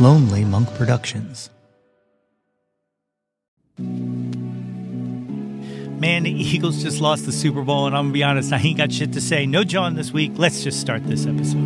Lonely Monk Productions. Man, the Eagles just lost the Super Bowl, and I'm going to be honest, I ain't got shit to say. No Jawn this week. Let's just start this episode.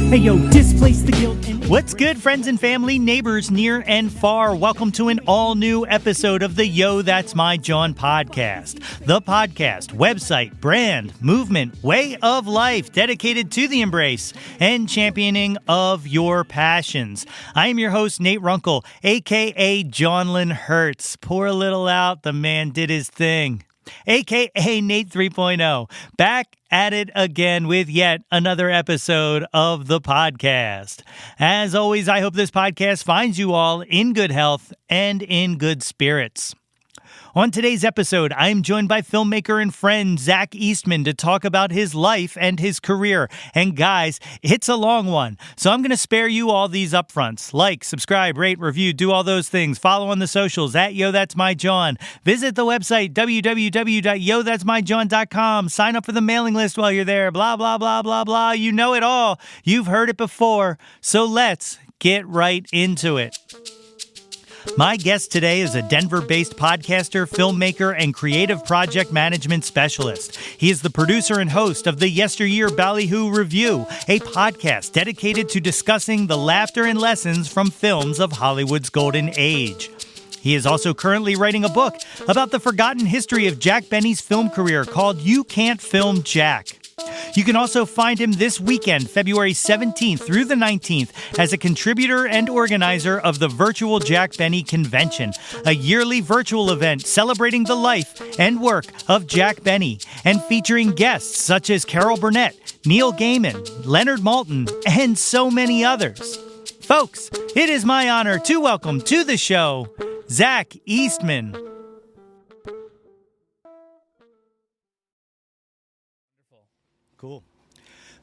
Hey, yo, displace the guilt. What's good, friends and family, neighbors near and far? Welcome to an all-new episode of the Yo, That's My Jawn podcast. The podcast, website, brand, movement, way of life dedicated to the embrace and championing of your passions. I am your host, Nate Runkle, a.k.a. Johnlin Hurts. Pour a little out, the man did his thing. A.k.a. Nate 3.0, back at it again with yet another episode of the podcast. As always, I hope this podcast finds you all in good health and in good spirits. On today's episode, I am joined by filmmaker and friend Zach Eastman to talk about his life and his career. And guys, it's a long one, so I'm going to spare you all these upfronts. Like, subscribe, rate, review, do all those things. Follow on the socials at Yo That's My Jawn. Visit the website www.yothat'smyjawn.com. Sign up for the mailing list while you're there. Blah, blah, blah, blah, blah. You know it all. You've heard it before. So let's get right into it. My guest today is a Denver-based podcaster, filmmaker, and creative project management specialist. He is the producer and host of the Yesteryear Ballyhoo Review, a podcast dedicated to discussing the laughter and lessons from films of Hollywood's golden age. He is also currently writing a book about the forgotten history of Jack Benny's film career called You Can't Film Jack. You can also find him this weekend, February 17th through the 19th, as a contributor and organizer of the Virtual Jack Benny Convention, a yearly virtual event celebrating the life and work of Jack Benny and featuring guests such as Carol Burnett, Neil Gaiman, Leonard Maltin, and so many others. Folks, it is my honor to welcome to the show, Zach Eastman. Cool.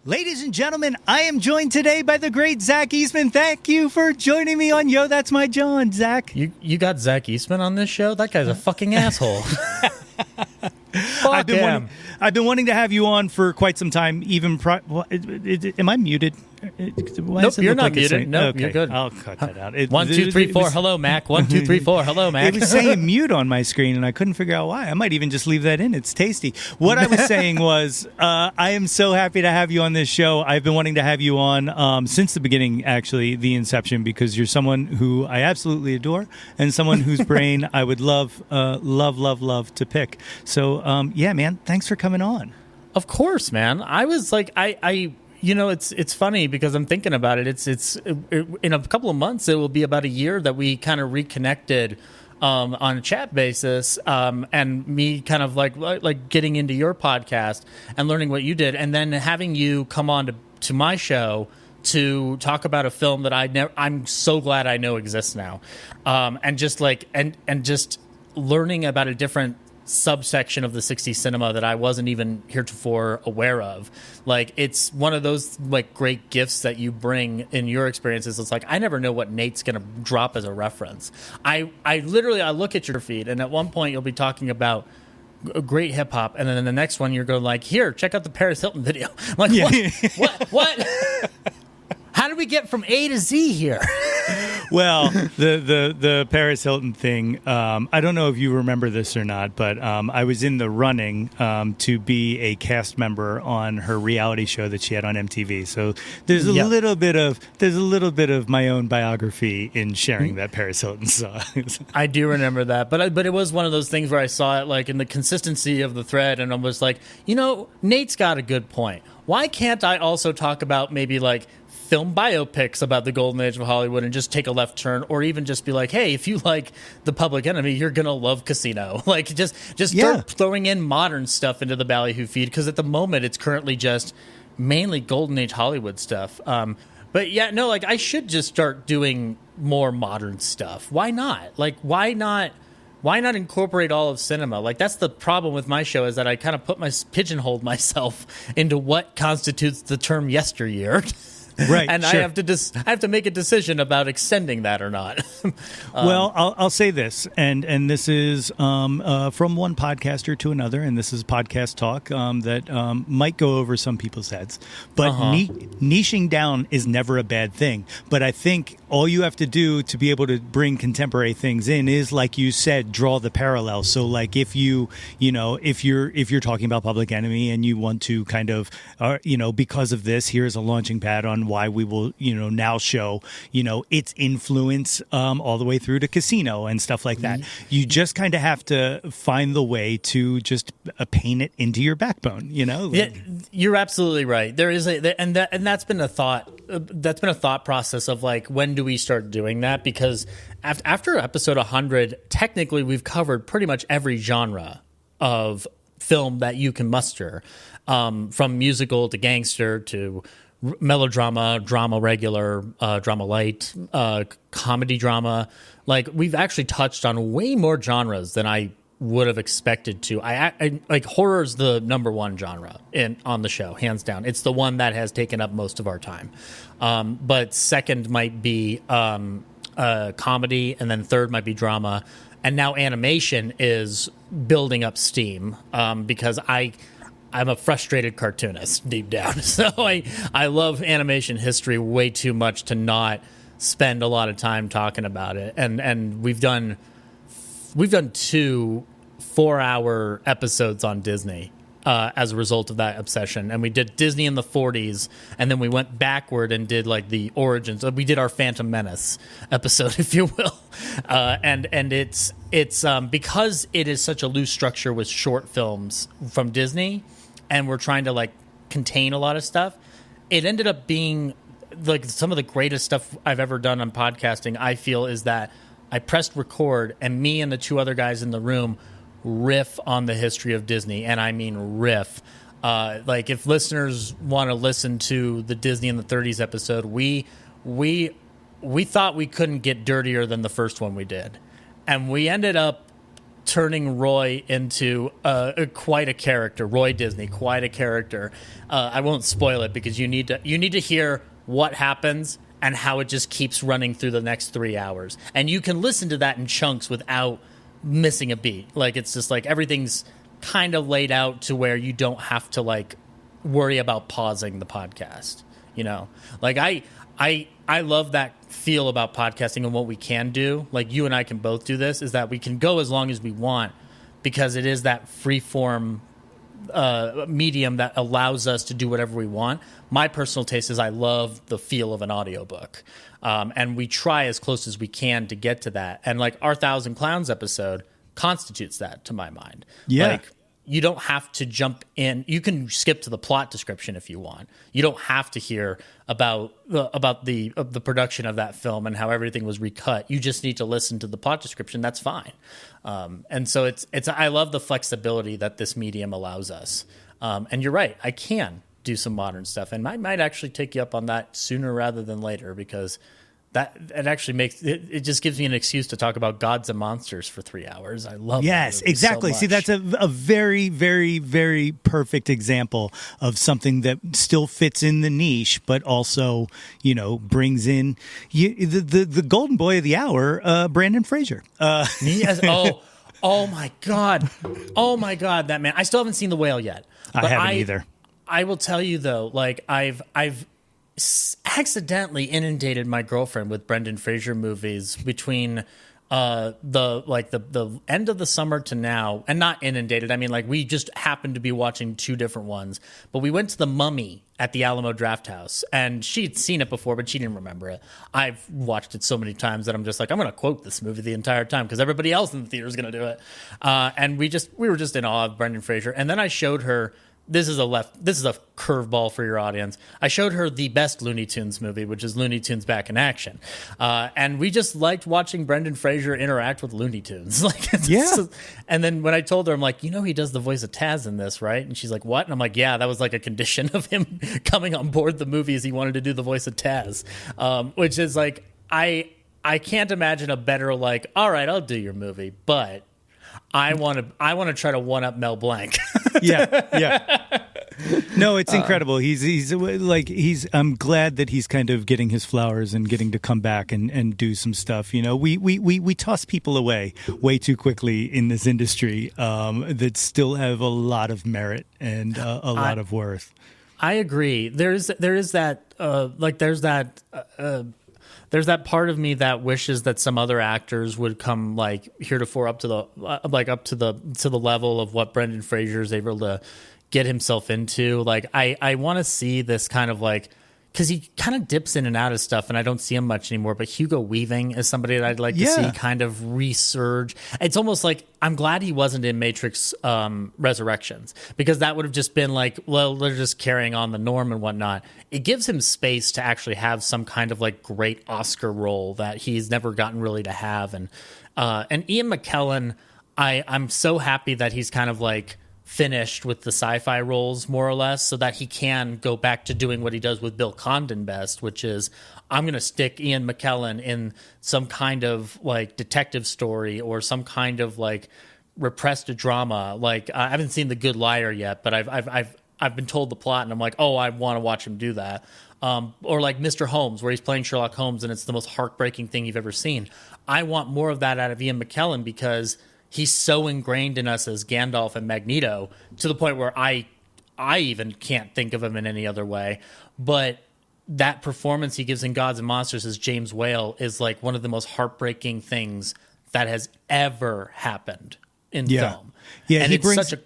Ladies and gentlemen, I am joined today by the great Zach Eastman. Thank you for joining me on Yo, That's My Jawn, Zach. You got Zach Eastman on this show? That guy's a fucking asshole. I've been wanting to have you on for quite some time. Even am I muted? Nope, you're not muted. Nope, okay. You're good. I'll cut that out. 1, 2, 3, 4. Hello, Mac. 1, 2, 3, 4. Hello, Mac. It was saying mute on my screen, and I couldn't figure out why. I might even just leave that in. It's tasty. What I was saying was, I am so happy to have you on this show. I've been wanting to have you on since the beginning, actually, the inception, because you're someone who I absolutely adore, and someone whose brain I would love to pick. So, yeah, man, thanks for coming on. Of course, man. I was like, you know, it's funny because I'm thinking about it. It's in a couple of months, it will be about a year that we kind of reconnected on a chat basis, and me kind of like getting into your podcast and learning what you did, and then having you come on to my show to talk about a film that I'm so glad I know exists now, and just learning about a different subsection of the 60s cinema that I wasn't even heretofore aware of. Like, it's one of those like great gifts that you bring in your experiences. It's like, I never know what Nate's gonna drop as a reference. I literally look at your feed, and at one point you'll be talking about great hip hop, and then in the next one you're going like, here, check out the Paris Hilton video. I'm like, yeah. What how did we get from A to Z here? Well, the Paris Hilton thing, I don't know if you remember this or not, but I was in the running to be a cast member on her reality show that she had on MTV. So there's a little bit of my own biography in sharing that Paris Hilton song. I do remember that, but it was one of those things where I saw it like in the consistency of the thread, and I was like, you know, Nate's got a good point. Why can't I also talk about maybe like film biopics about the golden age of Hollywood and just take a left turn, or even just be like, hey, if you like The Public Enemy, you're going to love Casino. Like, just start throwing in modern stuff into the Ballyhoo feed, because at the moment it's currently just mainly golden age Hollywood stuff. But yeah, no, like, I should just start doing more modern stuff. Why not? Like, why not incorporate all of cinema? Like, that's the problem with my show, is that I kind of pigeonholed myself into what constitutes the term yesteryear. Right, and sure. I have to make a decision about extending that or not. Well, I'll say this, and this is from one podcaster to another, and this is podcast talk that might go over some people's heads. But niching down is never a bad thing. But I think all you have to do to be able to bring contemporary things in is, like you said, draw the parallel. So, like if if you're talking about Public Enemy and you want to kind of, because of this, here's a launching pad on why we will, now show, its influence all the way through to Casino and stuff like that. You just kind of have to find the way to just paint it into your backbone, Yeah, you're absolutely right. There is that's been a thought process of like, when do we start doing that? Because after episode 100, technically we've covered pretty much every genre of film that you can muster, from musical to gangster to melodrama, drama regular, drama light, comedy drama. Like, we've actually touched on way more genres than I would have expected to. I like, horror is the number one genre on the show, hands down. It's the one that has taken up most of our time. But second might be comedy, and then third might be drama. And now animation is building up steam, because I'm a frustrated cartoonist deep down. So I love animation history way too much to not spend a lot of time talking about it. And we've done 2 4-hour episodes on Disney as a result of that obsession. And we did Disney in the 40s, and then we went backward and did like the origins. We did our Phantom Menace episode, if you will. And it's because it is such a loose structure with short films from Disney, and we're trying to like contain a lot of stuff. It ended up being like some of the greatest stuff I've ever done on podcasting, I feel, is that I pressed record and me and the 2 other guys in the room riff on the history of Disney. And I mean riff. Like, if listeners want to listen to the Disney in the 30s episode, we thought we couldn't get dirtier than the first one we did. And we ended up turning Roy into quite a character. Roy Disney, quite a character. I won't spoil it, because you need to hear what happens and how it just keeps running through the next 3 hours. And you can listen to that in chunks without missing a beat. Like, it's just like everything's kind of laid out to where you don't have to like worry about pausing the podcast. Like, I love that feel about podcasting and what we can do. Like, you and I can both do this, is that we can go as long as we want, because it is that free form medium that allows us to do whatever we want. My personal taste is I love the feel of an audiobook. And we try as close as we can to get to that. And like, our 1,000 Clowns episode constitutes that, to my mind. Yeah. Like, you don't have to jump in. You can skip to the plot description if you want. You don't have to hear about the production of that film and how everything was recut. You just need to listen to the plot description. That's fine. And so it's I love the flexibility that this medium allows us. And you're right, I can do some modern stuff, and I might actually take you up on that sooner rather than later, because that it actually makes it just gives me an excuse to talk about gods and monsters for 3 hours. I love yes, exactly. So see, that's a very, very, very perfect example of something that still fits in the niche, but also brings in the golden boy of the hour, Brandon Fraser. Yes. Oh my god, that man! I still haven't seen The Whale yet. I haven't either. I will tell you though, like, I've accidentally inundated my girlfriend with Brendan Fraser movies between the end of the summer to now, and not inundated. I mean, like, we just happened to be watching 2 different ones, but we went to The Mummy at the Alamo Drafthouse, and she'd seen it before, but she didn't remember it. I've watched it so many times that I'm just like, I'm going to quote this movie the entire time because everybody else in the theater is going to do it. And we were just in awe of Brendan Fraser. And then I showed her. This is a curveball for your audience. I showed her the best Looney Tunes movie, which is Looney Tunes Back in Action. And we just liked watching Brendan Fraser interact with Looney Tunes. And then when I told her, I'm like, he does the voice of Taz in this, right? And she's like, what? And I'm like, yeah, that was like a condition of him coming on board the movie, is he wanted to do the voice of Taz. Which is like, I can't imagine a better, like, all right, I'll do your movie, but I want to try to one up Mel Blanc. Yeah. No, it's incredible. I'm glad that he's kind of getting his flowers and getting to come back and do some stuff. You know, we toss people away way too quickly in this industry that still have a lot of merit and a lot of worth. I agree. There's that part of me that wishes that some other actors would come like heretofore up to the level of what Brendan Fraser is able to get himself into. Like I want to see this kind of like, because he kind of dips in and out of stuff, and I don't see him much anymore. But Hugo Weaving is somebody that I'd like to see kind of resurge. It's almost like I'm glad he wasn't in Matrix Resurrections, because that would have just been like, well, they're just carrying on the norm and whatnot. It gives him space to actually have some kind of like great Oscar role that he's never gotten really to have. And Ian McKellen, I'm so happy that he's kind of like finished with the sci-fi roles more or less, so that he can go back to doing what he does with Bill Condon best, which is I'm going to stick Ian McKellen in some kind of like detective story or some kind of like repressed drama. Like I haven't seen The Good Liar yet, but I've been told the plot and I'm like, oh, I want to watch him do that. Or like Mr. Holmes, where he's playing Sherlock Holmes and it's the most heartbreaking thing you've ever seen. I want more of that out of Ian McKellen, because he's so ingrained in us as Gandalf and Magneto to the point where I even can't think of him in any other way. But that performance he gives in Gods and Monsters as James Whale is like one of the most heartbreaking things that has ever happened in film. Yeah, and he brings such a...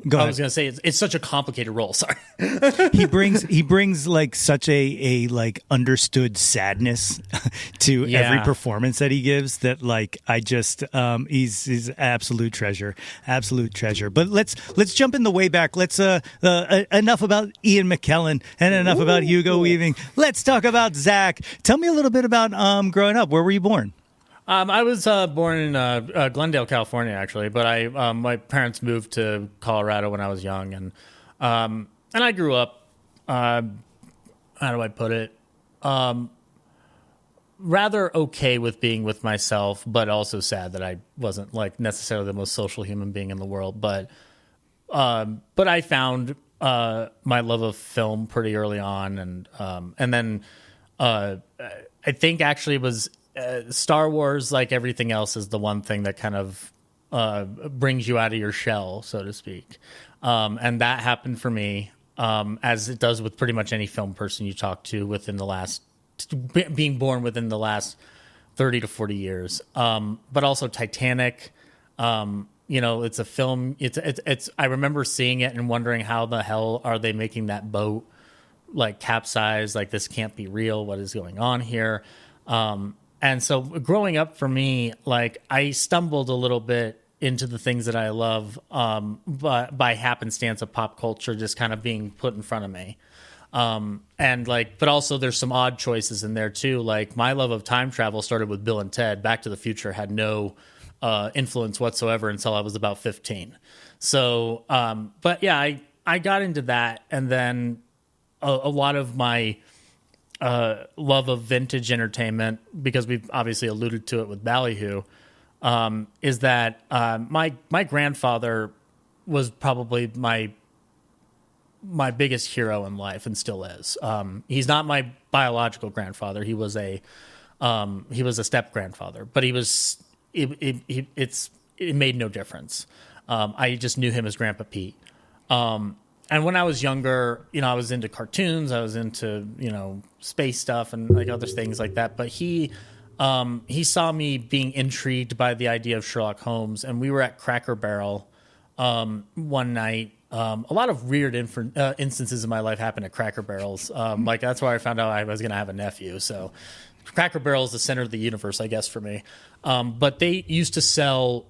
Go ahead. I was going to say it's such a complicated role. Sorry. he brings like such a like understood sadness to every performance that he gives, that like I just he's absolute treasure. But let's jump in the way back. Let's enough about Ian McKellen and enough about Hugo Weaving. Let's talk about Zach. Tell me a little bit about growing up. Where were you born? I was born in Glendale, California, actually, but my parents moved to Colorado when I was young, and I grew up. How do I put it? Rather okay with being with myself, but also sad that I wasn't like necessarily the most social human being in the world. But I found my love of film pretty early on, and then I think actually it was. Star Wars, like everything else, is the one thing that kind of brings you out of your shell, so to speak. And that happened for me, as it does with pretty much any film person you talk to being born within the last 30 to 40 years. But also Titanic, it's a film. It's. I remember seeing it and wondering how the hell are they making that boat like capsize? Like, this can't be real. What is going on here? And so growing up for me, like I stumbled a little bit into the things that I love, but by happenstance of pop culture just kind of being put in front of me. But also there's some odd choices in there too. Like my love of time travel started with Bill and Ted. Back to the Future had no influence whatsoever until I was about 15. So, but yeah, I got into that, and then a lot of my love of vintage entertainment, because we've obviously alluded to it with Ballyhoo, is that my grandfather was probably my biggest hero in life, and still is. He's not my biological grandfather. He was a step grandfather, but it made no difference. I just knew him as Grandpa Pete. And when I was younger, I was into cartoons. I was into, space stuff and like other things like that. But he saw me being intrigued by the idea of Sherlock Holmes, and we were at Cracker Barrel one night. A lot of weird instances in my life happened at Cracker Barrels. Like that's where I found out I was going to have a nephew. So Cracker Barrel is the center of the universe, I guess, for me. But they used to sell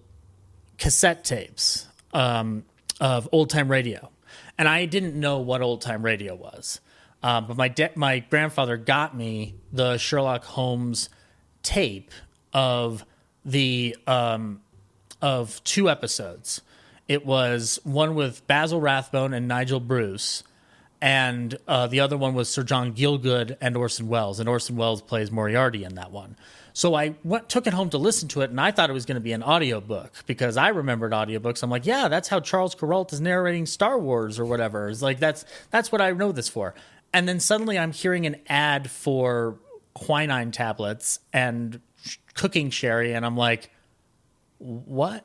cassette tapes of old-time radio. And I didn't know what old-time radio was. But my grandfather got me the Sherlock Holmes tape of of 2 episodes. It was one with Basil Rathbone and Nigel Bruce, and the other one was Sir John Gielgud and Orson Welles, and Orson Welles plays Moriarty in that one. So I took it home to listen to it, and I thought it was going to be an audiobook because I remembered audiobooks. I'm like, yeah, that's how Charles Kuralt is narrating Star Wars or whatever. It's like that's what I know this for. And then suddenly I'm hearing an ad for quinine tablets and cooking sherry, and I'm like, what?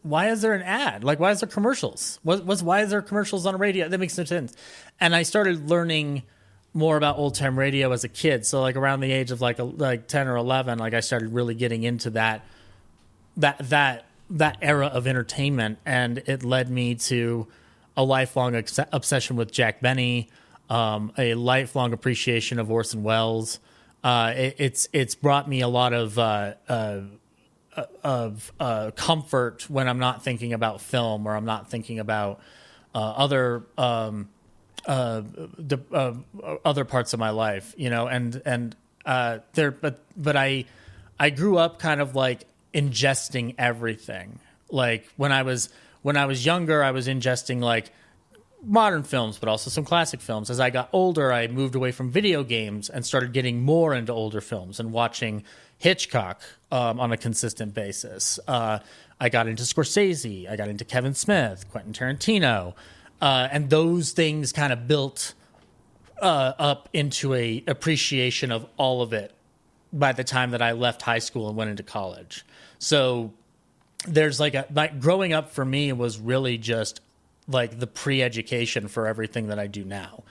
Why is there an ad? Like, why is there commercials? Why is there commercials on radio? That makes no sense. And I started learning more about old time radio as a kid. So like around the age of like 10 or 11, like I started really getting into that era of entertainment, and it led me to a lifelong obsession with Jack Benny, a lifelong appreciation of Orson Welles. It's brought me a lot of comfort when I'm not thinking about film or I'm not thinking about other parts of my life, you know, but I grew up kind of like ingesting everything. Like when I was younger, I was ingesting like modern films, but also some classic films. As I got older, I moved away from video games and started getting more into older films and watching Hitchcock on a consistent basis. I got into Scorsese. I got into Kevin Smith, Quentin Tarantino. And those things kind of built up into a appreciation of all of it by the time that I left high school and went into college. So there's like growing up for me was really just like the pre-education for everything that I do now.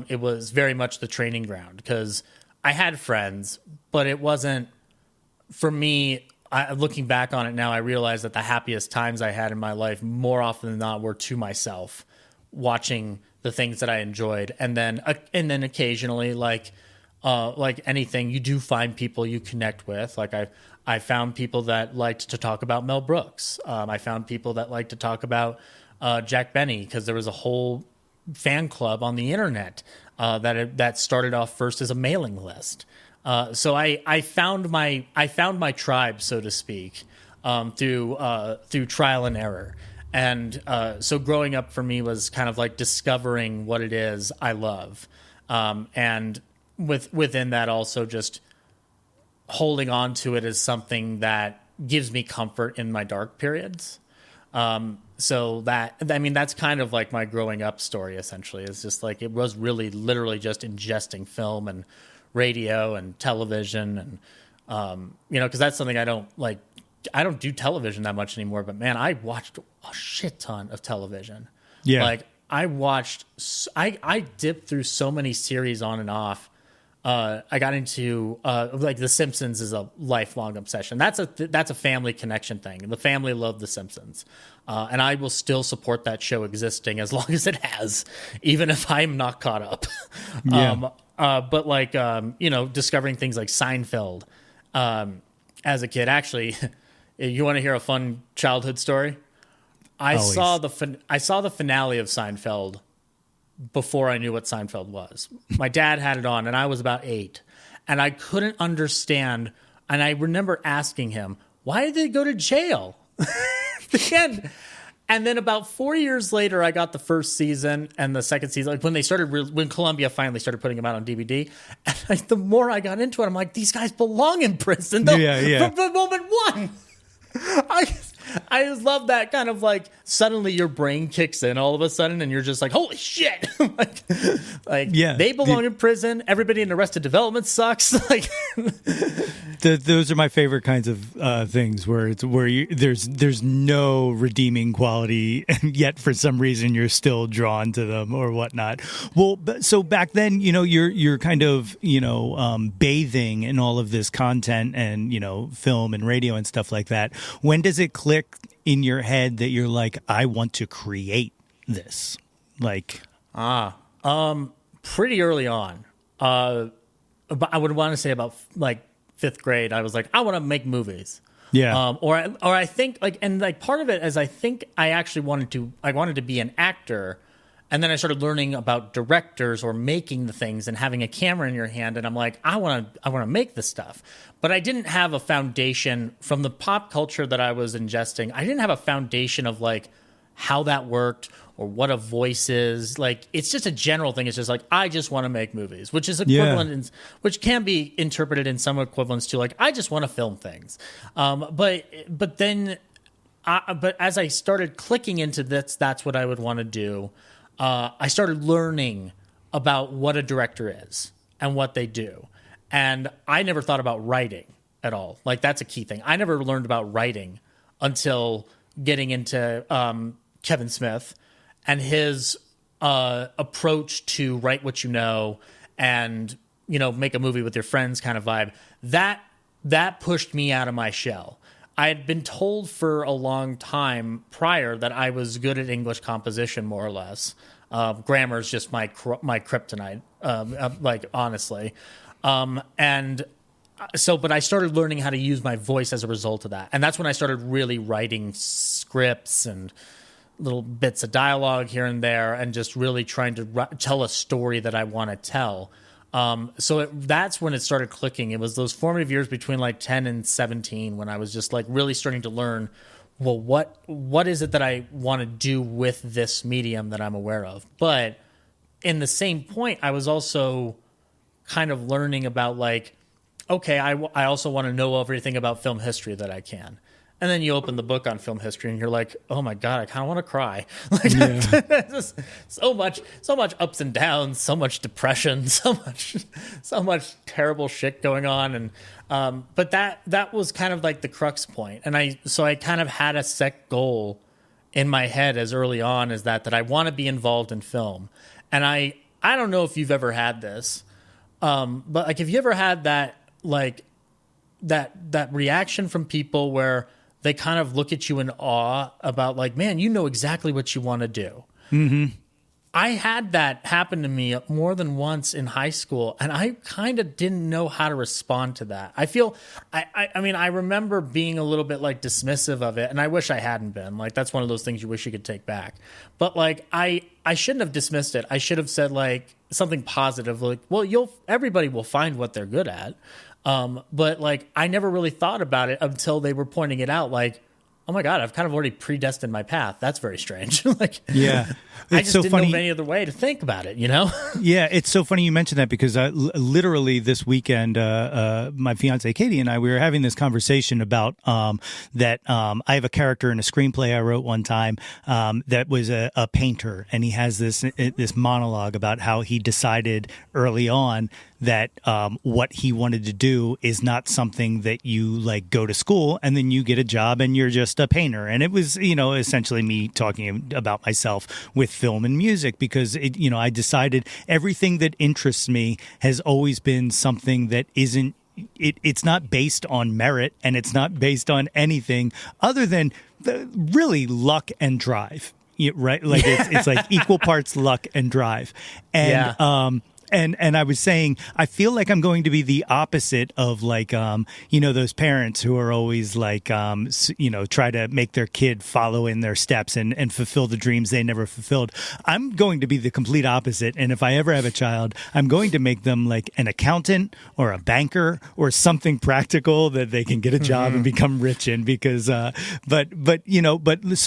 It was very much the training ground because I had friends, but it wasn't for me. Looking back on it now, I realize that the happiest times I had in my life more often than not were to myself, watching the things that I enjoyed. And then occasionally, like anything, you do find people you connect with. Like I found people that liked to talk about Mel Brooks. I found people that liked to talk about Jack Benny because there was a whole fan club on the internet that started off first as a mailing list. So I found my tribe, so to speak, through trial and error. And so growing up for me was kind of like discovering what it is I love. And within that also just holding on to it as something that gives me comfort in my dark periods. So that's kind of like my growing up story, essentially. It's just like it was really literally just ingesting film and radio and television and, because that's something I don't do television that much anymore, but man, I watched a shit ton of television. Yeah. Like I dipped through so many series on and off. I got into like The Simpsons is a lifelong obsession. That's a family connection thing. The family loved The Simpsons, and I will still support that show existing as long as it has, even if I'm not caught up. Yeah. But like discovering things like Seinfeld as a kid. Actually, you want to hear a fun childhood story? I saw the finale of Seinfeld before I knew what Seinfeld was. My dad had it on, and I was about 8, and I couldn't understand. And I remember asking him, "Why did they go to jail?" And then about 4 years later, I got the first season and the second season. Like when Columbia finally started putting them out on DVD, and the more I got into it, I'm like, these guys belong in prison. From the moment one. I just love that kind of like suddenly your brain kicks in all of a sudden and you're just like, holy shit. They belong in prison. Everybody in Arrested Development sucks. Those are my favorite kinds of things where there's no redeeming quality, and yet for some reason you're still drawn to them or whatnot. Well, so back then, you're kind of bathing in all of this content and film and radio and stuff like that. When does it click in your head that you're like, I want to create this? Pretty early on. But I would want to say about like 5th grade, I was like, I want to make movies. Yeah. Or I think part of it is I think I actually wanted to be an actor. And then I started learning about directors or making the things and having a camera in your hand. And I'm like, I want to make this stuff. But I didn't have a foundation from the pop culture that I was ingesting. I didn't have a foundation of like how that worked or what a voice is. Like, it's just a general thing. It's just like, I just want to make movies, which is equivalent, which can be interpreted in some equivalents to like, I just want to film things. But then, but as I started clicking into this, that's what I would want to do. I started learning about what a director is and what they do. And I never thought about writing at all. Like, that's a key thing. I never learned about writing until getting into Kevin Smith and his approach to write what you know and, you know, make a movie with your friends kind of vibe. That pushed me out of my shell. I had been told for a long time prior that I was good at English composition, more or less. Grammar is just my kryptonite, like, honestly. And so, but I started learning how to use my voice as a result of that. And that's when I started really writing scripts and little bits of dialogue here and there and just really trying to tell a story that I want to tell. So that's when it started clicking. It was those formative years between like 10 and 17 when I was just like really starting to learn, well, what is it that I want to do with this medium that I'm aware of? But in the same point, I was also kind of learning about like, okay, I also want to know everything about film history that I can. And then you open the book on film history and you're like, oh my God, I kind of want to cry. Like, just so much ups and downs, so much depression, so much terrible shit going on. And, but that was kind of like the crux point. And I kind of had a set goal in my head as early on as that I want to be involved in film. And I don't know if you've ever had this, but like, have you ever had that, like that reaction from people where they kind of look at you in awe about like, man, you know exactly what you want to do. Mm-hmm. I had that happen to me more than once in high school, and I kind of didn't know how to respond to that. I mean, I remember being a little bit like dismissive of it, and I wish I hadn't been. Like, that's one of those things you wish you could take back. But like, I shouldn't have dismissed it. I should have said like something positive, like, well, everybody will find what they're good at. But like, I never really thought about it until they were pointing it out. Like, oh my God, I've kind of already predestined my path. That's very strange. Like, yeah, I just didn't know of any other way to think about it, you know? Yeah, it's so funny you mentioned that because literally this weekend, my fiance Katie and I, we were having this conversation about that I have a character in a screenplay I wrote one time that was a painter, and he has this monologue about how he decided early on that what he wanted to do is not something that you like go to school and then you get a job and you're just a painter. And it was, you know, essentially me talking about myself with film and music because, I decided everything that interests me has always been something that isn't, it's not based on merit and it's not based on anything other than really luck and drive. Right? Like it's like equal parts luck and drive. And, yeah. And I was saying, I feel like I'm going to be the opposite of like, those parents who are always like, try to make their kid follow in their steps and fulfill the dreams they never fulfilled. I'm going to be the complete opposite. And if I ever have a child, I'm going to make them like an accountant or a banker or something practical that they can get a job and become rich in because, so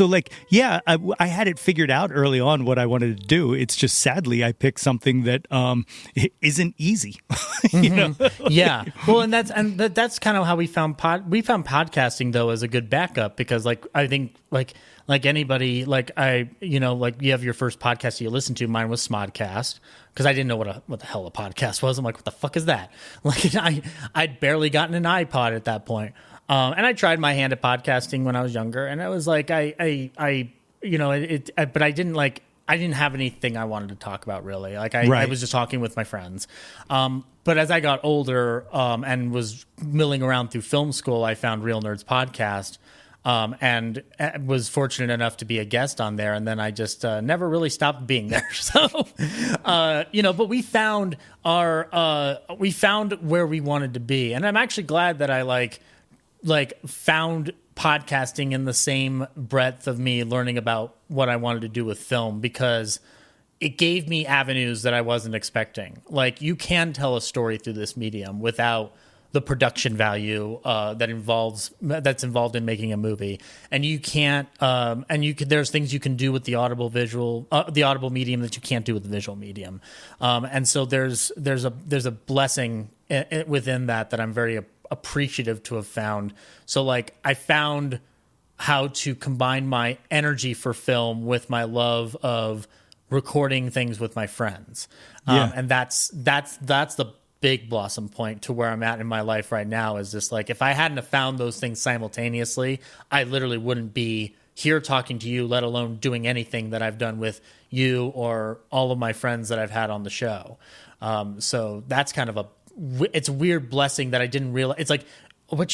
like, yeah, I had it figured out early on what I wanted to do. It's just sadly, I picked something that, it isn't easy. Yeah. Well, and that's kind of how we found podcasting though as a good backup because like I think like anybody like you have your first podcast you listen to. Mine was Smodcast because I didn't know what the hell a podcast was. I'm like, what the fuck is that? Like I'd barely gotten an iPod at that point. And I tried my hand at podcasting when I was younger, and it was like but I didn't have anything I wanted to talk about really. Like I was just talking with my friends. But as I got older and was milling around through film school, I found Real Nerds Podcast and was fortunate enough to be a guest on there. And then I just never really stopped being there. So, but we found we found where we wanted to be. And I'm actually glad that I found podcasting in the same breadth of me learning about what I wanted to do with film because it gave me avenues that I wasn't expecting. Like you can tell a story through this medium without the production value that's involved in making a movie, and you can't there's things you can do with the audible medium that you can't do with the visual medium, and so there's a blessing within that I'm very appreciative to have found. So like I found how to combine my energy for film with my love of recording things with my friends, and that's the big blossom point to where I'm at in my life right now. Is just like, if I hadn't have found those things simultaneously, I literally wouldn't be here talking to you, let alone doing anything that I've done with you or all of my friends that I've had on the show. So that's kind of it's a weird blessing that I didn't realize. It's like, what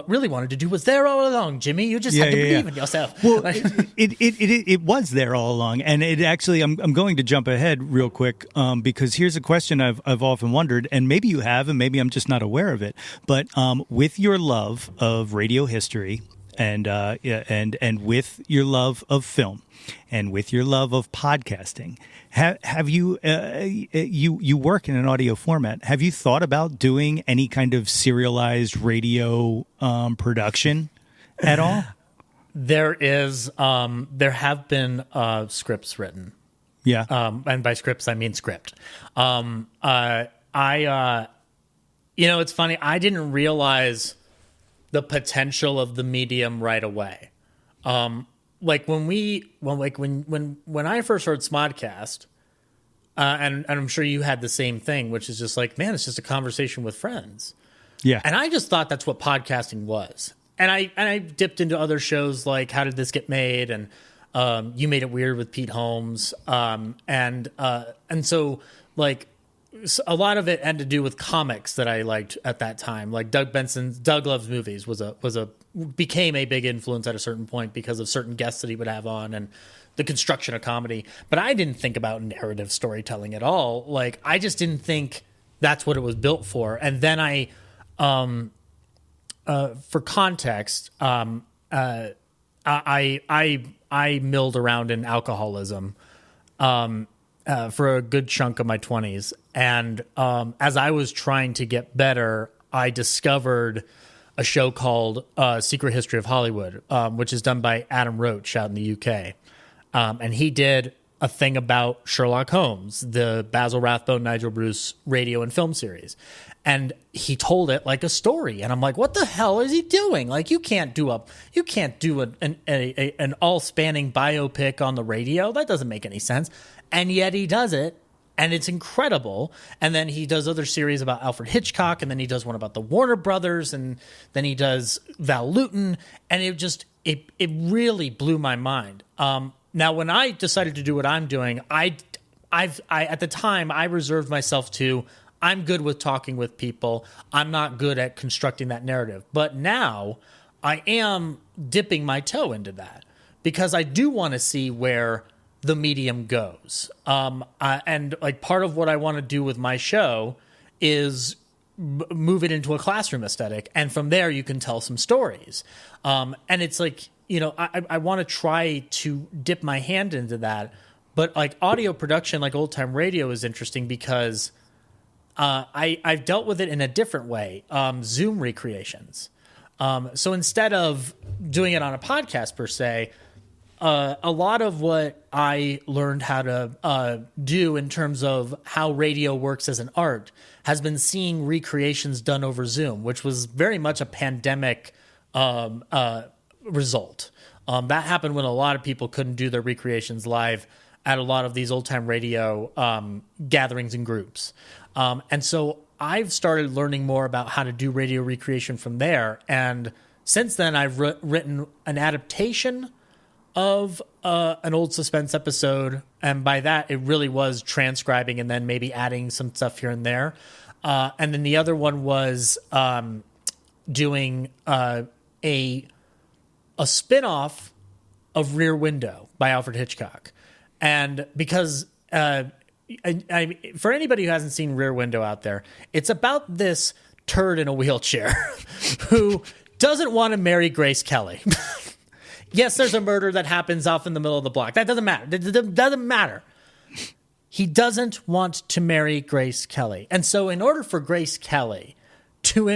really wanted to do was there all along, Jimmy. You just had to believe in yourself. Well, it was there all along, and it actually. I'm going to jump ahead real quick because here's a question I've often wondered, and maybe you have, and maybe I'm just not aware of it. But with your love of radio history, and with your love of film, and with your love of podcasting, have you you work in an audio format? Have you thought about doing any kind of serialized radio production at all? There have been scripts written. Yeah. And by scripts I mean script. It's funny. I didn't realize the potential of the medium right away. Like when I first heard Smodcast, and I'm sure you had the same thing, which is just like, man, it's just a conversation with friends. Yeah. And I just thought that's what podcasting was. And I dipped into other shows like How Did This Get Made, and You Made It Weird with Pete Holmes, and so like a lot of it had to do with comics that I liked at that time, like Doug Benson's Doug Loves Movies became a big influence at a certain point because of certain guests that he would have on and the construction of comedy. But I didn't think about narrative storytelling at all. Like, I just didn't think that's what it was built for. And then for context, I milled around in alcoholism for a good chunk of my 20s. And as I was trying to get better, I discovered a show called Secret History of Hollywood, which is done by Adam Roach out in the UK. And he did a thing about Sherlock Holmes, the Basil Rathbone, Nigel Bruce radio and film series. And he told it like a story. And I'm like, what the hell is he doing? Like, you can't do an all-spanning biopic on the radio. That doesn't make any sense. And yet he does it. And it's incredible. And then he does other series about Alfred Hitchcock, and then he does one about the Warner Brothers, and then he does Val Lewton, and it really blew my mind. Now, when I decided to do what I'm doing, I at the time I reserved myself to, I'm good with talking with people. I'm not good at constructing that narrative. But now I am dipping my toe into that because I do want to see where the medium goes. And like part of what I want to do with my show is move it into a classroom aesthetic. And from there, you can tell some stories. And it's like, I want to try to dip my hand into that. But like audio production, like old time radio is interesting because I've dealt with it in a different way. Zoom recreations. So instead of doing it on a podcast per se, a lot of what I learned how to do in terms of how radio works as an art has been seeing recreations done over Zoom, which was very much a pandemic result. That happened when a lot of people couldn't do their recreations live at a lot of these old-time radio gatherings and groups. And so I've started learning more about how to do radio recreation from there. And since then, I've written an adaptation of an old Suspense episode, and by that it really was transcribing and then maybe adding some stuff here and there, and then the other one was doing a spin-off of Rear Window by Alfred Hitchcock. And because for anybody who hasn't seen Rear Window out there, it's about this turd in a wheelchair who doesn't want to marry Grace Kelly. Yes, there's a murder that happens off in the middle of the block. That doesn't matter. It doesn't matter. He doesn't want to marry Grace Kelly. And so in order for Grace Kelly to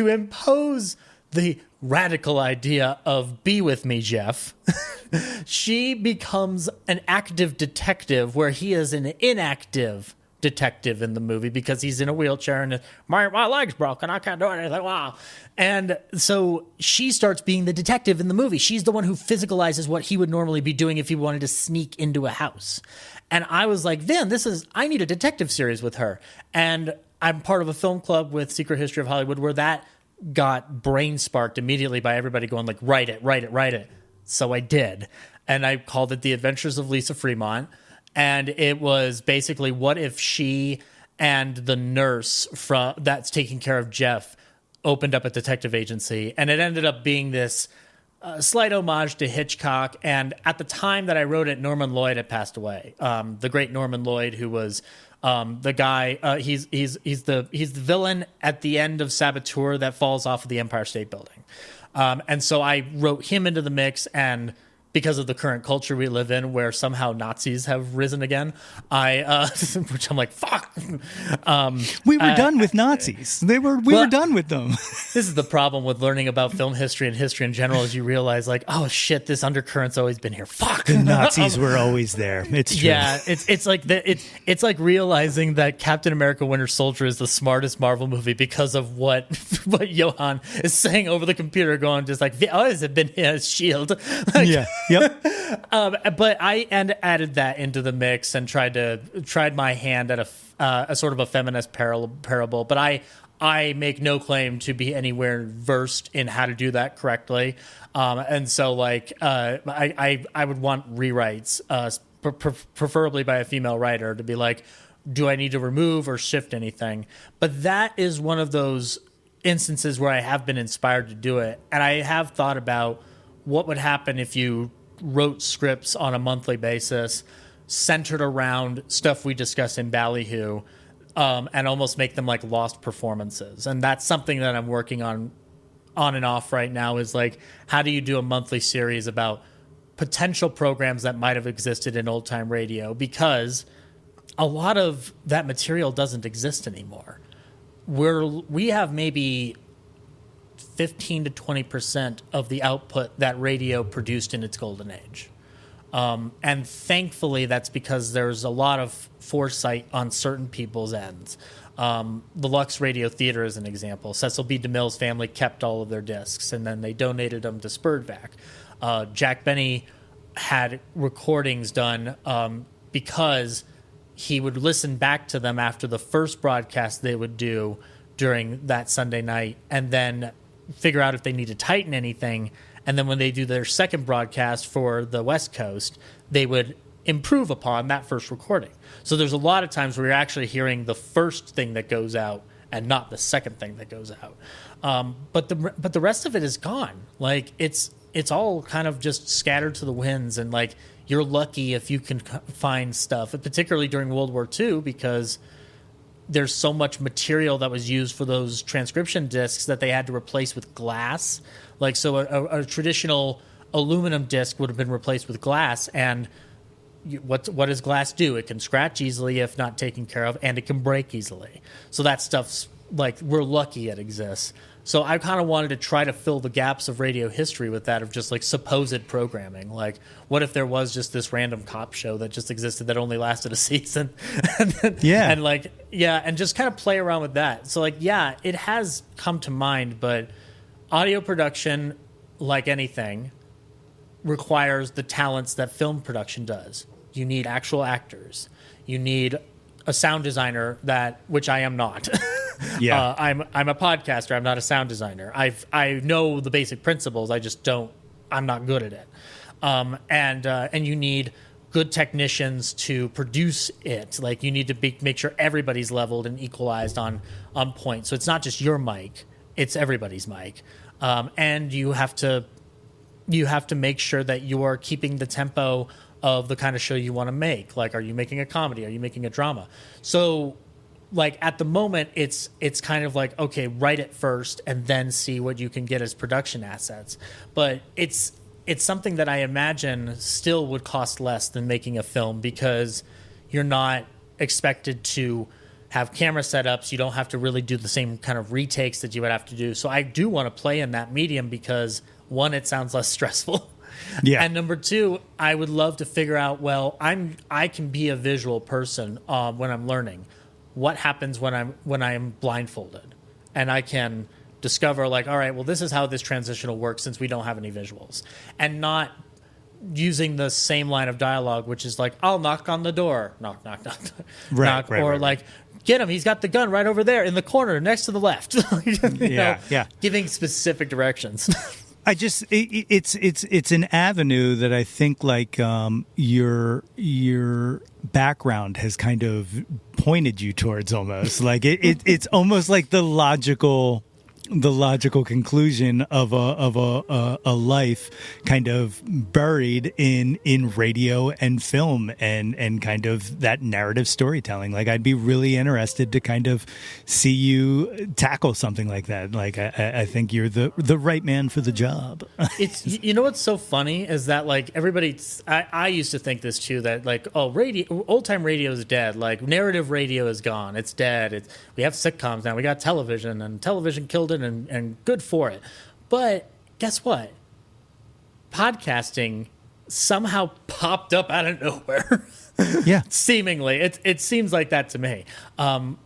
impose the radical idea of be with me, Jeff, she becomes an active detective where he is an inactive detective in the movie because he's in a wheelchair and my leg's broken. I can't do anything. Wow. And so she starts being the detective in the movie. She's the one who physicalizes what he would normally be doing if he wanted to sneak into a house. And I was like, Vin, I need a detective series with her. And I'm part of a film club with Secret History of Hollywood where that got brain sparked immediately by everybody going like, write it. So I did. And I called it The Adventures of Lisa Fremont. And it was basically what if she and the nurse that's taking care of Jeff opened up a detective agency. And it ended up being this slight homage to Hitchcock. And at the time that I wrote it, Norman Lloyd had passed away. The great Norman Lloyd, who was the guy, he's the villain at the end of Saboteur that falls off of the Empire State Building. And so I wrote him into the mix, and because of the current culture we live in where somehow Nazis have risen again, which I'm like, fuck. We were done with Nazis. We were done with them. This is the problem with learning about film history and history in general is you realize like, oh shit, this undercurrent's always been here. Fuck. The Nazis were always there. It's true. Yeah, it's like realizing that Captain America Winter Soldier is the smartest Marvel movie because of what Jawn is saying over the computer going just like, oh, has it been his shield? Like, yeah. Yep. But I added that into the mix and tried my hand at a sort of a feminist parable. But I make no claim to be anywhere versed in how to do that correctly. And so like I would want rewrites, preferably by a female writer, to be like, do I need to remove or shift anything? But that is one of those instances where I have been inspired to do it, and I have thought about what would happen if you wrote scripts on a monthly basis centered around stuff we discuss in Ballyhoo, and almost make them like lost performances. And that's something that I'm working on and off right now is like, how do you do a monthly series about potential programs that might have existed in old time radio? Because a lot of that material doesn't exist anymore. We have maybe 15 to 20% of the output that radio produced in its golden age. And thankfully, that's because there's a lot of foresight on certain people's ends. The Lux Radio Theater is an example. Cecil B. DeMille's family kept all of their discs, and then they donated them to Spurdvac. Jack Benny had recordings done because he would listen back to them after the first broadcast they would do during that Sunday night, and then figure out if they need to tighten anything. And then when they do their second broadcast for the West Coast, they would improve upon that first recording. So there's a lot of times where you're actually hearing the first thing that goes out and not the second thing that goes out. But the rest of it is gone. Like it's all kind of just scattered to the winds, and like you're lucky if you can find stuff, particularly during World War II, because there's so much material that was used for those transcription discs that they had to replace with glass. Like, so a traditional aluminum disc would have been replaced with glass. And what does glass do? It can scratch easily if not taken care of, and it can break easily. So that stuff's like, we're lucky it exists. So I kind of wanted to try to fill the gaps of radio history with that, of just like supposed programming. Like, what if there was just this random cop show that just existed that only lasted a season? And just kind of play around with that. So like, yeah, it has come to mind, but audio production, like anything, requires the talents that film production does. You need actual actors. You need a sound designer, which I am not. Yeah, I'm a podcaster. I'm not a sound designer. I know the basic principles. I just don't. I'm not good at it. And you need good technicians to produce it. Like, you need to make sure everybody's leveled and equalized on point. So it's not just your mic; it's everybody's mic. And you have to make sure that you are keeping the tempo of the kind of show you want to make. Like, are you making a comedy? Are you making a drama? So, like, at the moment, it's kind of like, okay, write it first and then see what you can get as production assets. But it's something that I imagine still would cost less than making a film, because you're not expected to have camera setups. You don't have to really do the same kind of retakes that you would have to do. So I do want to play in that medium because, one, it sounds less stressful. Yeah. And number two, I would love to figure out, well, I can be a visual person when I'm learning. What happens when I'm blindfolded? And I can discover, like, all right, well, this is how this transition will work since we don't have any visuals. And not using the same line of dialogue, which is like, I'll knock on the door. Knock, knock, knock. Right, knock, right, or right, like, get him. He's got the gun right over there in the corner next to the left. Yeah. Giving specific directions. I just it's an avenue that I think like your background has kind of pointed you towards almost like it's almost like the logical conclusion of a life kind of buried in radio and film and kind of that narrative storytelling. Like I'd be really interested to kind of see you tackle something like that. Like I think you're the right man for the job. It's, you know what's so funny is that like everybody, I used to think this too, that like, oh, old time radio is dead. Like narrative radio is gone. It's dead. We have sitcoms now. We got television, and television killed it, and good for it. But guess what? Podcasting somehow popped up out of nowhere. Yeah. Seemingly. It seems like that to me. And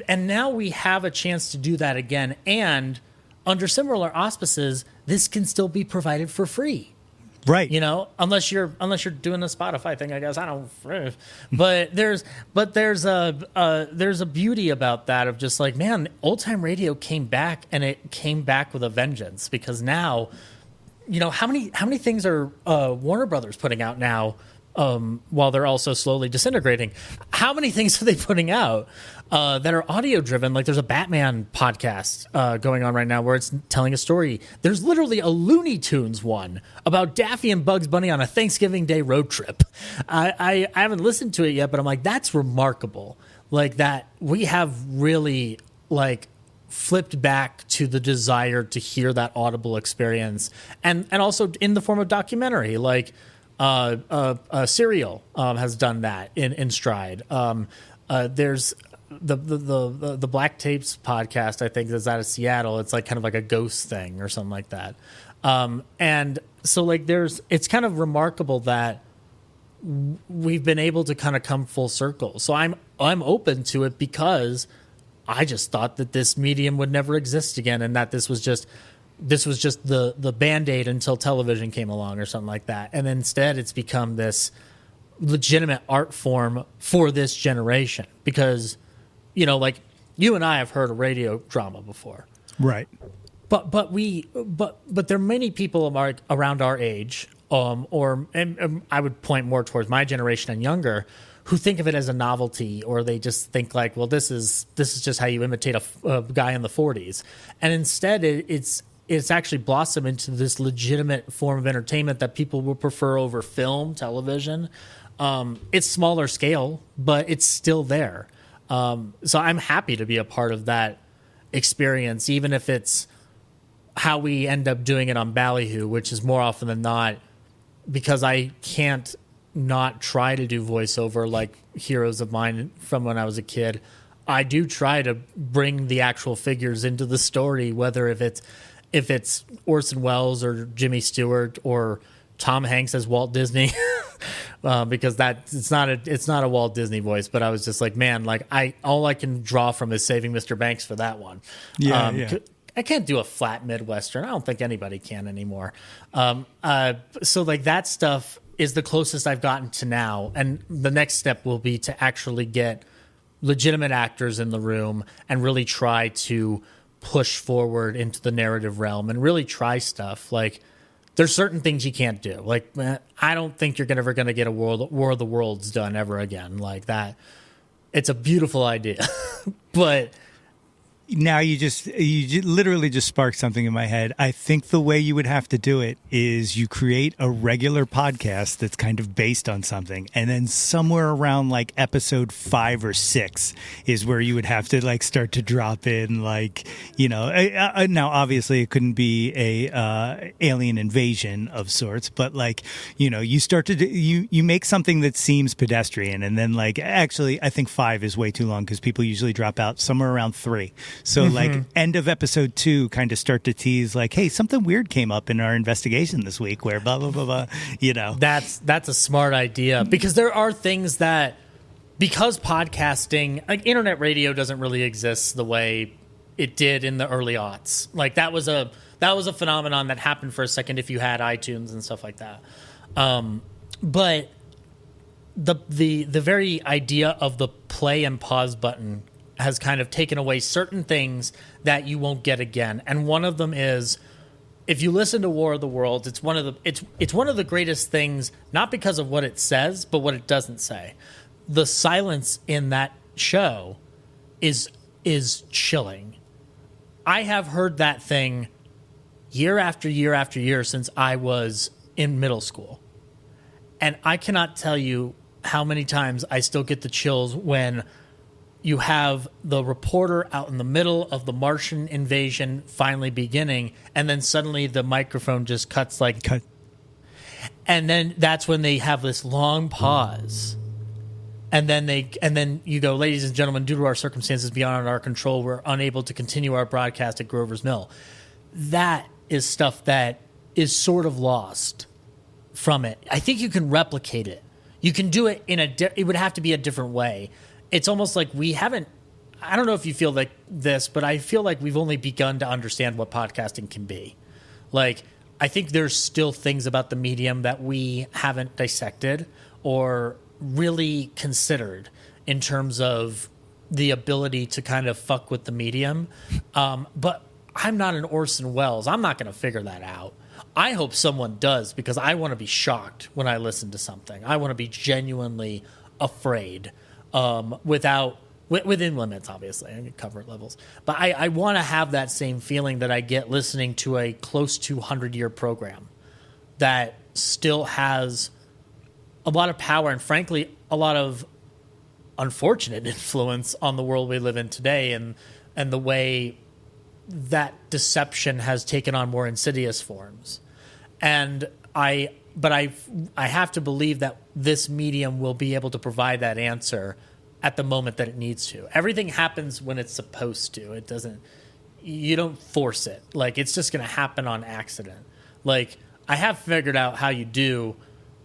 now we have a chance to do that again. And under similar auspices, this can still be provided for free. Right. You know, unless you're doing the Spotify thing, I guess. I don't. But there's a beauty about that of just like, man, old time radio came back, and it came back with a vengeance, because now, you know, how many things are Warner Brothers putting out now, while they're also slowly disintegrating? How many things are they putting out that are audio driven? Like there's a Batman podcast going on right now where it's telling a story. There's literally a Looney Tunes one about Daffy and Bugs Bunny on a Thanksgiving Day road trip. I haven't listened to it yet, but I'm like, that's remarkable. Like that we have really like flipped back to the desire to hear that audible experience, and also in the form of documentary. Like Serial has done that in stride. There's the Black Tapes podcast, I think, that's out of Seattle. It's like kind of like a ghost thing or something like that. And so like it's kind of remarkable that we've been able to kind of come full circle. So I'm open to it, because I just thought that this medium would never exist again, and that this was just the Band-Aid until television came along or something like that. And instead it's become this legitimate art form for this generation, because, you know, like you and I have heard of radio drama before. Right. But there are many people around our age, and I would point more towards my generation and younger, who think of it as a novelty, or they just think like, well, this is just how you imitate a guy in the 40s. And instead it's actually blossomed into this legitimate form of entertainment that people will prefer over film, television. It's smaller scale, but it's still there. So I'm happy to be a part of that experience, even if it's how we end up doing it on Ballyhoo, which is more often than not because I can't not try to do voiceover like heroes of mine from when I was a kid. I do try to bring the actual figures into the story, whether if it's Orson Welles or Jimmy Stewart or Tom Hanks as Walt Disney, because it's not a Walt Disney voice. But I was just like, man, like all I can draw from is Saving Mr. Banks for that one. Yeah. I can't do a flat Midwestern. I don't think anybody can anymore. So like that stuff is the closest I've gotten to now, and the next step will be to actually get legitimate actors in the room and really try to push forward into the narrative realm and really try stuff. Like there's certain things you can't do. Like I don't think you're ever going to get a War of the Worlds done ever again like that. It's a beautiful idea, but Now literally just sparked something in my head. I think the way you would have to do it is you create a regular podcast that's kind of based on something, and then somewhere around like episode 5 or 6 is where you would have to like start to drop in like, now obviously it couldn't be a alien invasion of sorts, but like, you start to you make something that seems pedestrian, and then like actually I think 5 is way too long because people usually drop out somewhere around 3. So like end of episode 2 kind of start to tease like, hey, something weird came up in our investigation this week where blah, blah, blah, blah, That's a smart idea, because there are things that, because podcasting, like internet radio doesn't really exist the way it did in the early aughts. Like that was a phenomenon that happened for a second if you had iTunes and stuff like that. But the very idea of the play and pause button has kind of taken away certain things that you won't get again. And one of them is, if you listen to War of the Worlds, it's one of the greatest things, not because of what it says, but what it doesn't say. The silence in that show is chilling. I have heard that thing year after year after year since I was in middle school. And I cannot tell you how many times I still get the chills when you have the reporter out in the middle of the Martian invasion finally beginning, and then suddenly the microphone just cuts like... Cut. And then that's when they have this long pause. And then you go, ladies and gentlemen, due to our circumstances beyond our control, we're unable to continue our broadcast at Grover's Mill. That is stuff that is sort of lost from it. I think you can replicate it. You can do it it would have to be a different way. It's almost like we haven't, I don't know if you feel like this, but I feel like we've only begun to understand what podcasting can be. Like, I think there's still things about the medium that we haven't dissected or really considered in terms of the ability to kind of fuck with the medium. But I'm not an Orson Welles. I'm not going to figure that out. I hope someone does, because I want to be shocked when I listen to something. I want to be genuinely afraid. Within limits, obviously, I can cover levels, but I want to have that same feeling that I get listening to a close to 100-year program that still has a lot of power and, frankly, a lot of unfortunate influence on the world we live in today, and the way that deception has taken on more insidious forms. And I have to believe that this medium will be able to provide that answer at the moment that it needs to. Everything happens when it's supposed to. It doesn't, you don't force it. Like, it's just going to happen on accident. Like, I have figured out how you do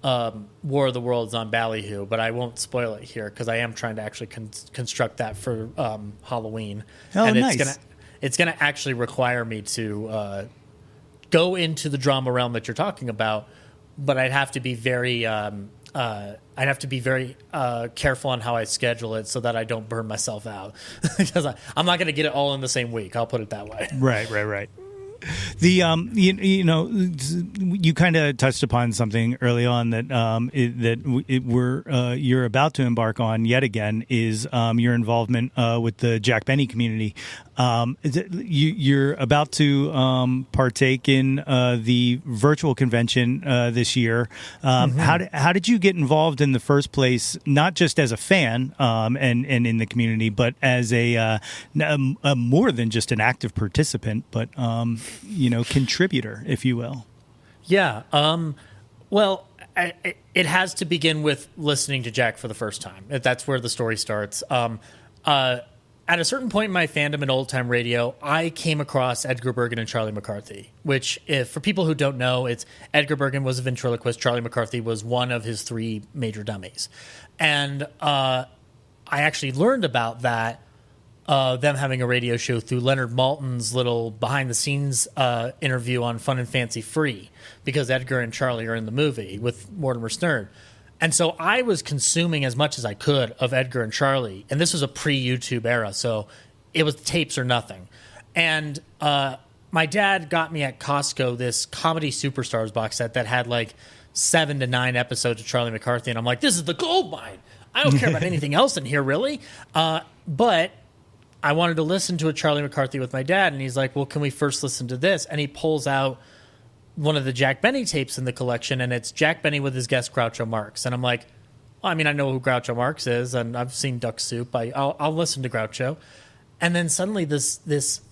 War of the Worlds on Ballyhoo, but I won't spoil it here because I am trying to actually construct that for Halloween. Oh, and nice. It's gonna actually require me to go into the drama realm that you're talking about, but I'd have to be very careful on how I schedule it so that I don't burn myself out, because I'm not going to get it all in the same week. I'll put it that way. Right. The you kind of touched upon something early on that you're about to embark on yet again is your involvement with the Jack Benny community. You're about to partake in the virtual convention this year. How did you get involved in the first place? Not just as a fan and in the community, but as a more than just an active participant, but contributor, if you will. Yeah. Well, it has to begin with listening to Jack for the first time. That's where the story starts. At a certain point in my fandom in old-time radio, I came across Edgar Bergen and Charlie McCarthy, which, for people who don't know, it's Edgar Bergen was a ventriloquist. Charlie McCarthy was one of his 3 major dummies. And I actually learned about that, them having a radio show, through Leonard Maltin's little behind-the-scenes interview on Fun and Fancy Free, because Edgar and Charlie are in the movie with Mortimer Snerd. And so I was consuming as much as I could of Edgar and Charlie. And this was a pre-YouTube era, so it was tapes or nothing. And my dad got me at Costco this Comedy Superstars box set that had like 7 to 9 episodes of Charlie McCarthy. And I'm like, this is the gold mine. I don't care about anything else in here, really. But I wanted to listen to a Charlie McCarthy with my dad, and he's like, well, can we first listen to this? And he pulls out one of the Jack Benny tapes in the collection, and it's Jack Benny with his guest Groucho Marx. And I'm like, I mean, I know who Groucho Marx is, and I've seen Duck Soup. I'll listen to Groucho. And then suddenly this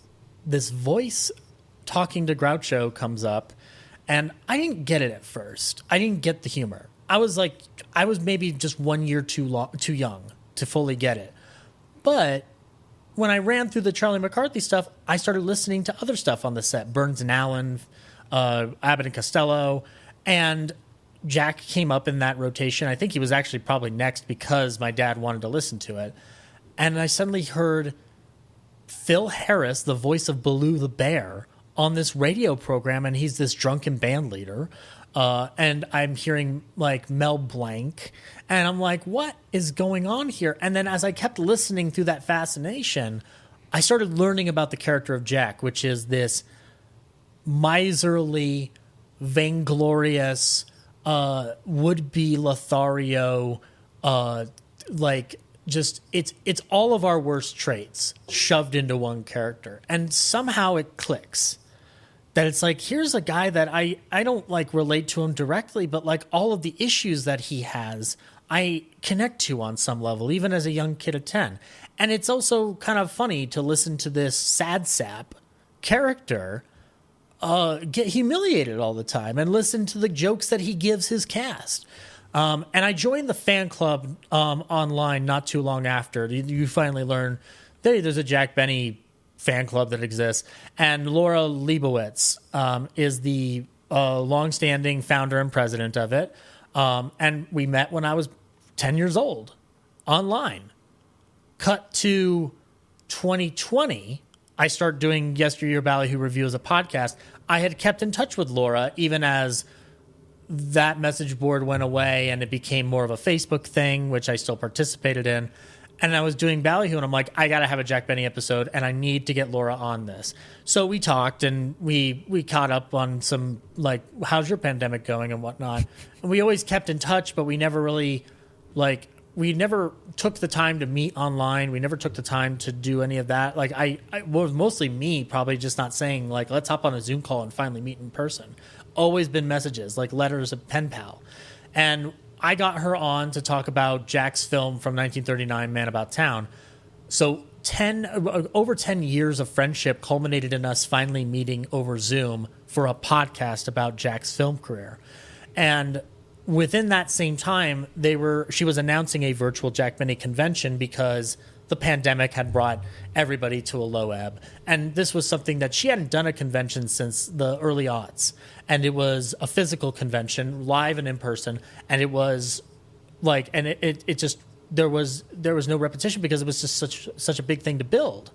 voice talking to Groucho comes up, and I didn't get it at first. I didn't get the humor. I was maybe just 1 year too young to fully get it. But when I ran through the Charlie McCarthy stuff, I started listening to other stuff on the set, Burns and Allen, Abbott and Costello, and Jack came up in that rotation. I think he was actually probably next because my dad wanted to listen to it. And I suddenly heard Phil Harris, the voice of Baloo the Bear, on this radio program, and he's this drunken band leader. And I'm hearing like Mel Blanc, and I'm like, what is going on here? And then as I kept listening through that fascination, I started learning about the character of Jack, which is this miserly, vainglorious, would-be Lothario, it's all of our worst traits shoved into one character. And somehow it clicks. That it's like, here's a guy that I don't like relate to him directly, but like all of the issues that he has, I connect to on some level, even as a young kid of 10. And it's also kind of funny to listen to this sad sap character get humiliated all the time and listen to the jokes that he gives his cast. And I joined the fan club online not too long after. You finally learn there's a Jack Benny fan club that exists, and Laura Leibowitz is the longstanding founder and president of it. And we met when I was 10 years old online. Cut to 2020, I started doing Yesteryear Ballyhoo Review as a podcast. I had kept in touch with Laura even as that message board went away and it became more of a Facebook thing, which I still participated in. And I was doing Ballyhoo, and I'm like, I got to have a Jack Benny episode, and I need to get Laura on this. So we talked, and we caught up on some, like, how's your pandemic going and whatnot. And we always kept in touch, but we never really, we never took the time to meet online. We never took the time to do any of that. Like, I was mostly me probably just not saying, like, let's hop on a Zoom call and finally meet in person. Always been messages, like letters of pen pal. And I got her on to talk about Jack's film from 1939, Man About Town. So over 10 years of friendship culminated in us finally meeting over Zoom for a podcast about Jack's film career. And within that same time, she was announcing a virtual Jack Benny convention because the pandemic had brought everybody to a low ebb. And this was something that she hadn't done a convention since the early aughts. And it was a physical convention, live and in person. And it was like, and it just, there was no repetition because it was just such a big thing to build.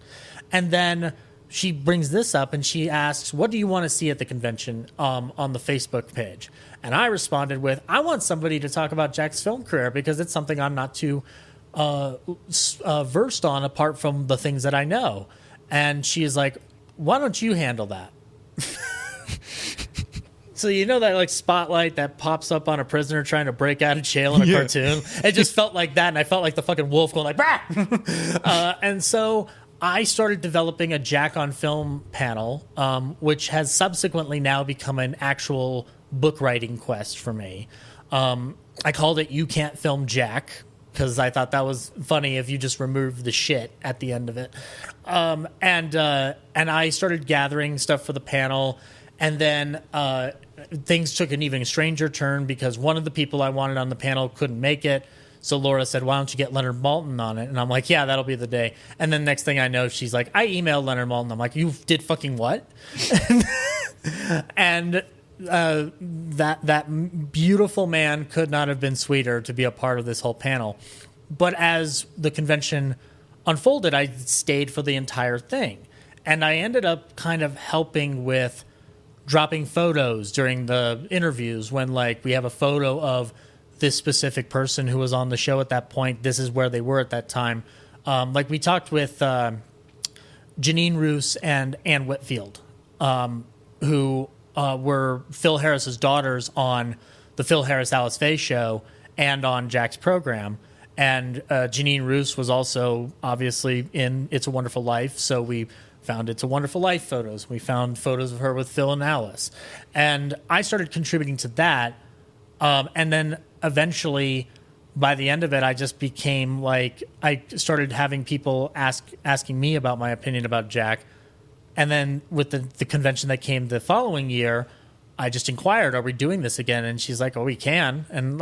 And then she brings this up and she asks, what do you want to see at the convention on the Facebook page? And I responded with, I want somebody to talk about Jack's film career because it's something I'm not too versed on apart from the things that I know. And she is like, why don't you handle that? So you know that like spotlight that pops up on a prisoner trying to break out of jail in a cartoon? It just felt like that, and I felt like the fucking wolf going like, bah! And so I started developing a Jack on Film panel, which has subsequently now become an actual book writing quest for me. I called it You Can't Film Jack, because I thought that was funny if you just remove the shit at the end of it. And I started gathering stuff for the panel, and then things took an even stranger turn because one of the people I wanted on the panel couldn't make it. So Laura said, why don't you get Leonard Maltin on it? And I'm like, yeah, that'll be the day. And then next thing I know, she's like, I emailed Leonard Maltin. I'm like, you did fucking what? And that beautiful man could not have been sweeter to be a part of this whole panel. But as the convention unfolded, I stayed for the entire thing. And I ended up kind of helping with dropping photos during the interviews when, like, we have a photo of this specific person who was on the show at that point. This is where they were at that time. Like, we talked with Janine Roos and Ann Whitfield, who were Phil Harris's daughters on the Phil Harris Alice Faye show and on Jack's program. And Janine Roos was also obviously in It's a Wonderful Life, so we found It's a Wonderful Life photos. We found photos of her with Phil and Alice. And I started contributing to that. And then eventually, by the end of it, I just became like, I started having people asking me about my opinion about Jack. And then with the convention that came the following year, I just inquired, are we doing this again? And she's like, oh, we can. And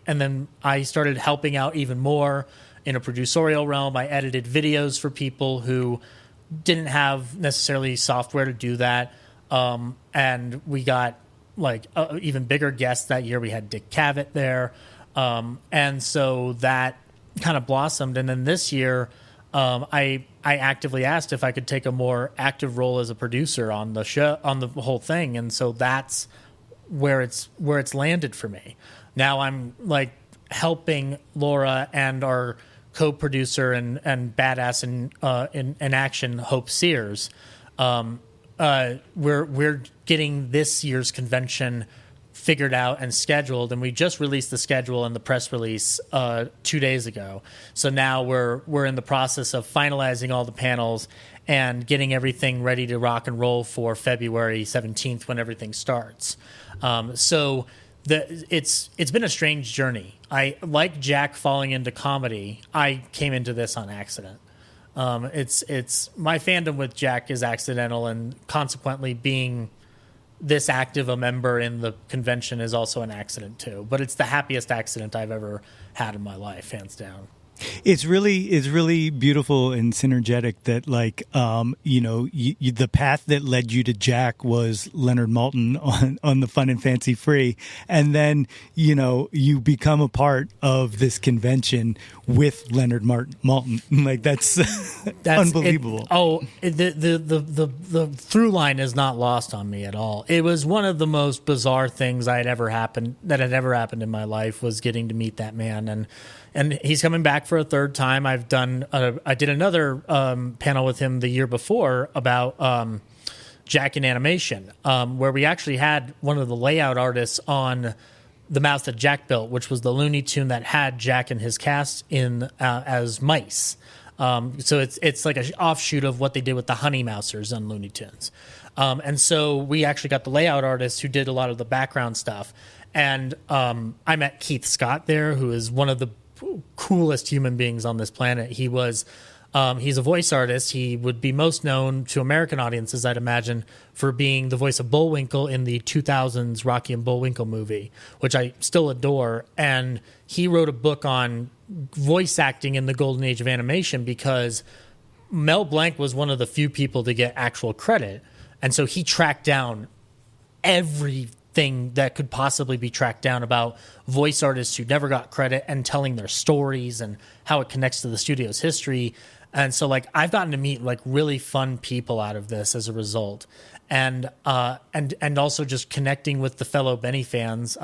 then I started helping out even more in a producerial realm. I edited videos for people who didn't have necessarily software to do that. And we got like even bigger guests that year. We had Dick Cavett there. And so that kind of blossomed. And then this year, I actively asked if I could take a more active role as a producer on the show, on the whole thing. And so that's where it's landed for me. Now I'm like helping Laura and our co-producer and badass in action, Hope Sears. We're getting this year's convention figured out and scheduled, and we just released the schedule and the press release 2 days ago. So now we're in the process of finalizing all the panels and getting everything ready to rock and roll for February 17th when everything starts. So it's been a strange journey. I like Jack falling into comedy. I came into this on accident. It's my fandom with Jack is accidental, and consequently being this active a member in the convention is also an accident too. But it's the happiest accident I've ever had in my life, hands down. It's really beautiful and synergetic that, like, the path that led you to Jack was Leonard Maltin on the Fun and Fancy Free, and then you become a part of this convention with Leonard Maltin. Like that's unbelievable. The through line is not lost on me at all. It was one of the most bizarre things that had ever happened in my life, was getting to meet that man. And he's coming back for a third time. I did another panel with him the year before about Jack in animation, where we actually had one of the layout artists on the mouse that Jack built, which was the Looney Tune that had Jack and his cast in as mice. So it's like an offshoot of what they did with the Honey Mousers on Looney Tunes. And so we actually got the layout artist who did a lot of the background stuff. And I met Keith Scott there, who is one of the coolest human beings on this planet. He's a voice artist. He would be most known to American audiences, I'd imagine, for being the voice of Bullwinkle in the 2000s Rocky and Bullwinkle movie, which I still adore. And he wrote a book on voice acting in the golden age of animation, because Mel Blanc was one of the few people to get actual credit. And so he tracked down everything that could possibly be tracked down about voice artists who never got credit and telling their stories and how it connects to the studio's history. And so, like, I've gotten to meet like really fun people out of this as a result, and also just connecting with the fellow Benny fans.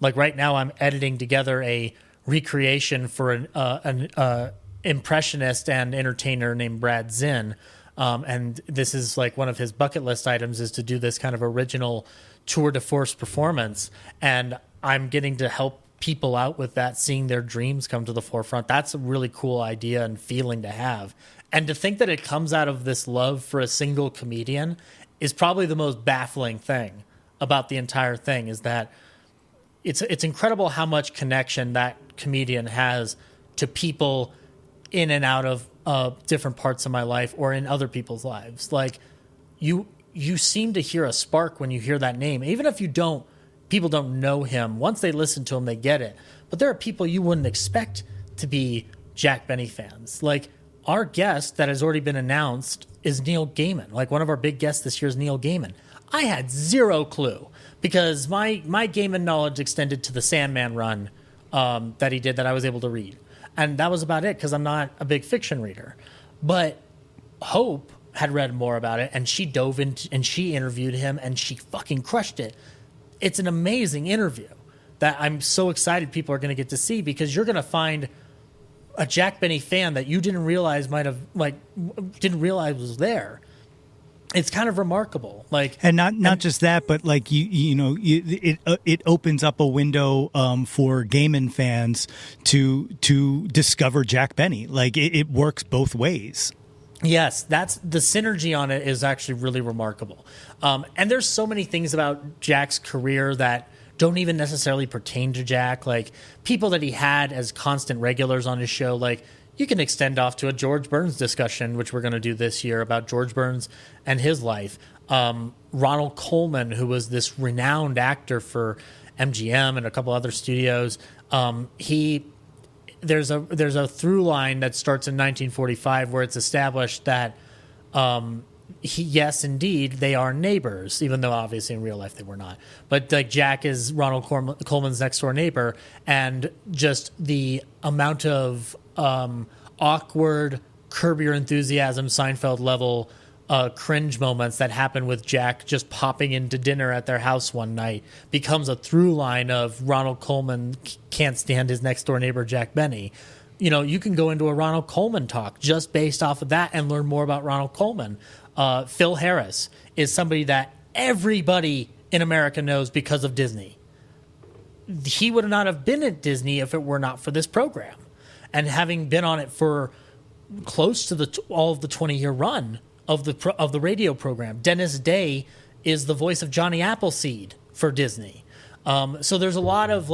Like right now, I'm editing together a recreation for an impressionist and entertainer named Brad Zinn, and this is like one of his bucket list items, is to do this kind of original tour de force performance, and I'm getting to help people out with that, seeing their dreams come to the forefront. That's a really cool idea and feeling to have. And to think that it comes out of this love for a single comedian is probably the most baffling thing about the entire thing, is that it's incredible how much connection that comedian has to people in and out of different parts of my life or in other people's lives. Like, you seem to hear a spark when you hear that name. Even if people don't know him, once they listen to him, they get it. But there are people you wouldn't expect to be Jack Benny fans. Like, our guest that has already been announced is Neil Gaiman. Like, one of our big guests this year is Neil Gaiman. I had zero clue, because my Gaiman knowledge extended to the Sandman run that he did that I was able to read. And that was about it, because I'm not a big fiction reader. But Hope had read more about it, and she dove into and she interviewed him, and she fucking crushed it. It's an amazing interview that I'm so excited people are going to get to see, because you're going to find a Jack Benny fan that you didn't realize was there. it's kind of remarkable. Like, and not just that, but like it opens up a window for Gaiman fans to discover Jack Benny. Like it works both ways. Yes, that's the synergy on it is actually really remarkable. And there's so many things about Jack's career that don't even necessarily pertain to Jack. Like people that he had as constant regulars on his show, like you can extend off to a George Burns discussion, which we're going to do this year about George Burns and his life. Ronald Coleman, who was this renowned actor for MGM and a couple other studios, there's a through line that starts in 1945 where it's established that yes, indeed, they are neighbors, even though obviously in real life they were not. But like Jack is Ronald Coleman's next door neighbor, and just the amount of awkward, Curb Your Enthusiasm, Seinfeld level cringe moments that happen with Jack just popping into dinner at their house one night becomes a through line of Ronald Coleman can't stand his next door neighbor Jack Benny. You know, you can go into a Ronald Coleman talk just based off of that and learn more about Ronald Coleman. Phil Harris is somebody that everybody in America knows because of Disney. He would not have been at Disney if it were not for this program. And having been on it for close to all of the 20-year run of the radio program, Dennis Day is the voice of Johnny Appleseed for Disney. So there's a lot of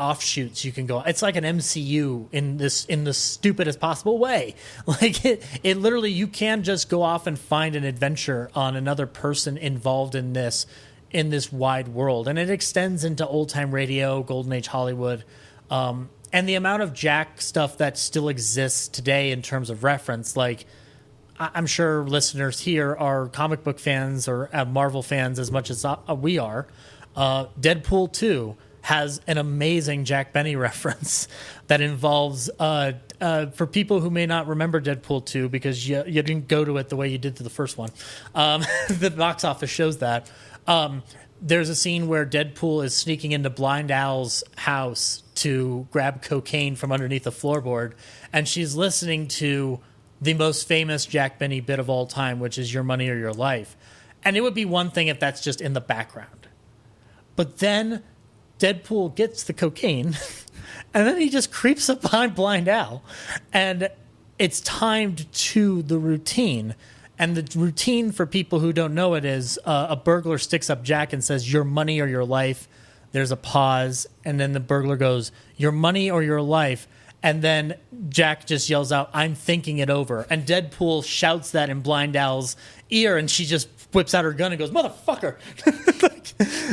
offshoots you can go. It's like an MCU in the stupidest possible way. Like it literally, you can just go off and find an adventure on another person involved in this wide world, and it extends into old time radio, Golden Age Hollywood, and the amount of Jack stuff that still exists today in terms of reference. Like I'm sure listeners here are comic book fans or Marvel fans as much as we are. Deadpool 2 has an amazing Jack Benny reference that involves, for people who may not remember Deadpool 2 because you didn't go to it the way you did to the first one, the box office shows that. There's a scene where Deadpool is sneaking into Blind Al's house to grab cocaine from underneath the floorboard, and she's listening to the most famous Jack Benny bit of all time, which is Your Money or Your Life. And it would be one thing if that's just in the background. But then Deadpool gets the cocaine, and then he just creeps up behind Blind Al, and it's timed to the routine. And the routine, for people who don't know it, is a burglar sticks up Jack and says, "Your money or your life." There's a pause, and then the burglar goes, "Your money or your life." And then Jack just yells out, "I'm thinking it over." And Deadpool shouts that in Blind Al's ear, and she just whips out her gun and goes, "Motherfucker."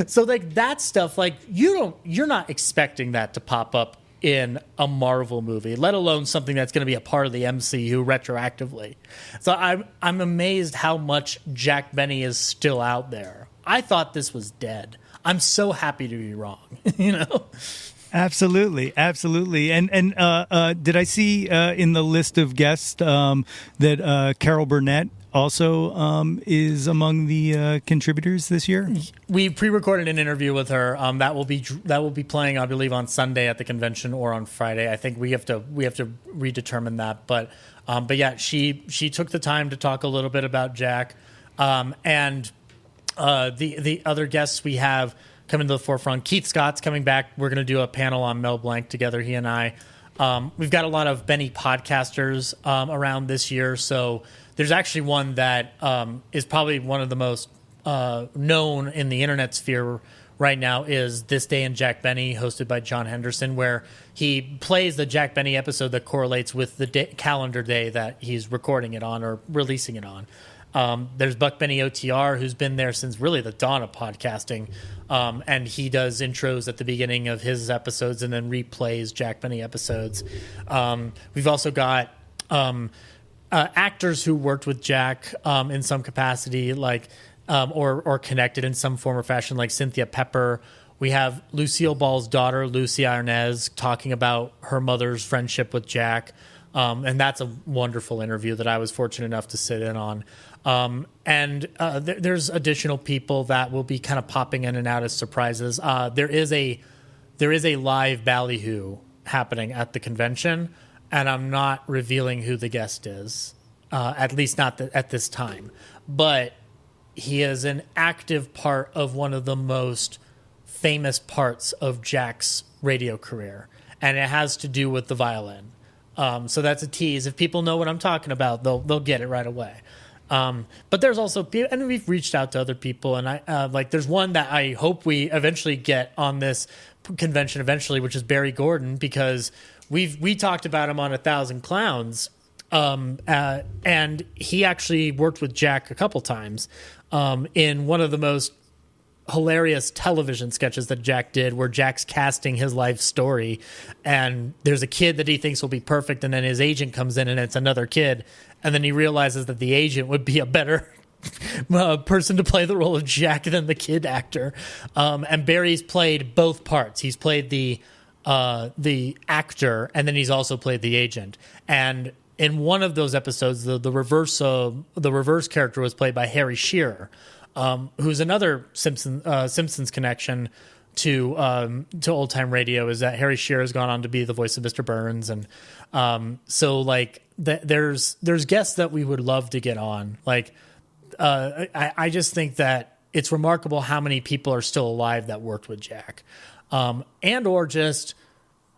So like that stuff, like you're not expecting that to pop up in a Marvel movie, let alone something that's going to be a part of the MCU retroactively. So I'm amazed how much Jack Benny is still out there. I thought this was dead. I'm so happy to be wrong, you know? Absolutely. And did I see in the list of guests that Carol Burnett also is among the contributors this year? We pre-recorded an interview with her. That will be playing, I believe, on Sunday at the convention or on Friday. I think we have to redetermine that. But yeah, she took the time to talk a little bit about Jack, and the other guests we have coming to the forefront. Keith Scott's coming back. We're going to do a panel on Mel Blanc together, he and I. We've got a lot of Benny podcasters around this year, so there's actually one that is probably one of the most known in the internet sphere right now is This Day in Jack Benny, hosted by John Henderson, where he plays the Jack Benny episode that correlates with the calendar day that he's recording it on or releasing it on. There's Buck Benny OTR, who's been there since really the dawn of podcasting, and he does intros at the beginning of his episodes and then replays Jack Benny episodes. We've also got actors who worked with Jack in some capacity, like or connected in some form or fashion, like Cynthia Pepper. We have Lucille Ball's daughter, Lucy Arnaz, talking about her mother's friendship with Jack. And that's a wonderful interview that I was fortunate enough to sit in on. There's additional people that will be kind of popping in and out as surprises. There is a live ballyhoo happening at the convention, and I'm not revealing who the guest is. at least not at this time. But he is an active part of one of the most famous parts of Jack's radio career, and it has to do with the violin. So that's a tease. If people know what I'm talking about, they'll get it right away. But there's also, and we've reached out to other people, and I there's one that I hope we eventually get on this convention eventually, which is Barry Gordon, because we talked about him on 1,000 Clowns, and he actually worked with Jack a couple times in one of the most hilarious television sketches that Jack did, where Jack's casting his life story, and there's a kid that he thinks will be perfect, and then his agent comes in and it's another kid, and then he realizes that the agent would be a better person to play the role of Jack than the kid actor. And Barry's played both parts. He's played the actor, and then he's also played the agent. And in one of those episodes, the reverse character was played by Harry Shearer, who's another Simpsons connection to old time radio, is that Harry Shearer has gone on to be the voice of Mr. Burns, and there's guests that we would love to get on. I just think that it's remarkable how many people are still alive that worked with Jack, and or just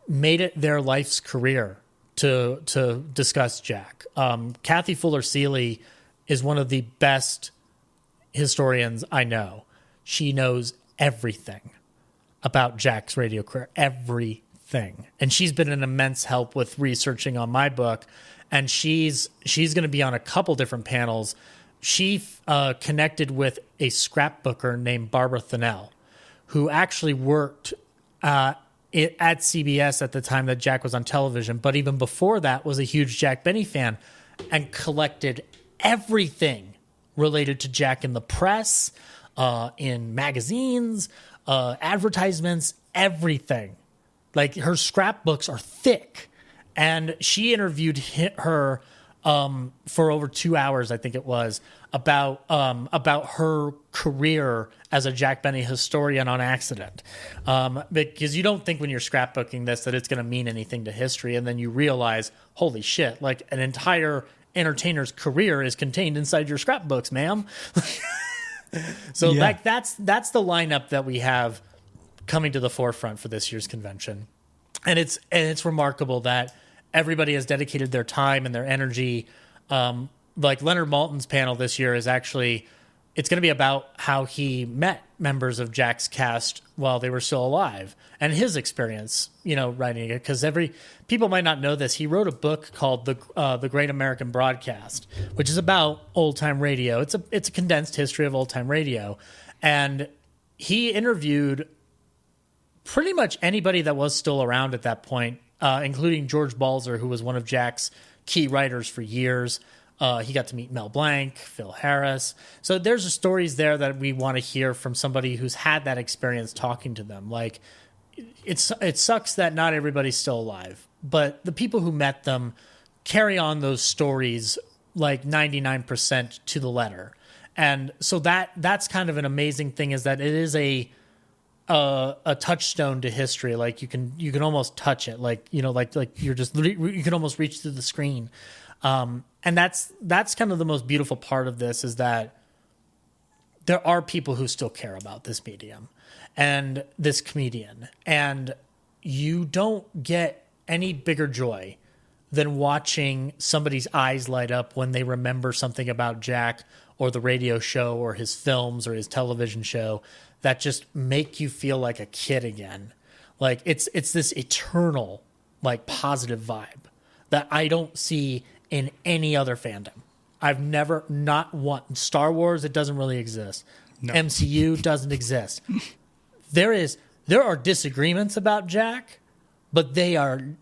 made it their life's career to discuss Jack. Kathy Fuller Seeley is one of the best historians I know. She knows everything about Jack's radio career, everything. And she's been an immense help with researching on my book. And she's going to be on a couple different panels. She connected with a scrapbooker named Barbara Thinnell, who actually worked at CBS at the time that Jack was on television. But even before that, was a huge Jack Benny fan and collected everything related to Jack in the press, in magazines, advertisements, everything. Like, her scrapbooks are thick. And she interviewed her for over 2 hours, I think it was, about her career as a Jack Benny historian on accident. Because you don't think when you're scrapbooking this that it's going to mean anything to history, and then you realize, holy shit, like an entire entertainer's career is contained inside your scrapbooks, ma'am. So yeah. That's the lineup that we have coming to the forefront for this year's convention. And it's remarkable that everybody has dedicated their time and their energy. Like Leonard Maltin's panel this year is actually, it's going to be about how he met members of Jack's cast while they were still alive and his experience, writing it. Because people might not know this. He wrote a book called The Great American Broadcast, which is about old time radio. It's a condensed history of old time radio, and he interviewed pretty much anybody that was still around at that point, including George Balzer, who was one of Jack's key writers for years. He got to meet Mel Blanc, Phil Harris. So there's stories there that we want to hear from somebody who's had that experience talking to them. Like, it sucks that not everybody's still alive, but the people who met them carry on those stories like 99% to the letter. And so that's kind of an amazing thing, is that it is a touchstone to history. Like, you can almost touch it. Like, like you can almost reach through the screen. And that's kind of the most beautiful part of this, is that there are people who still care about this medium and this comedian. And you don't get any bigger joy than watching somebody's eyes light up when they remember something about Jack or the radio show or his films or his television show that just make you feel like a kid again. Like, it's this eternal, like, positive vibe that I don't see in any other fandom. I've never, not one. Star Wars, it doesn't really exist. No. MCU doesn't exist. There are disagreements about Jack, but then,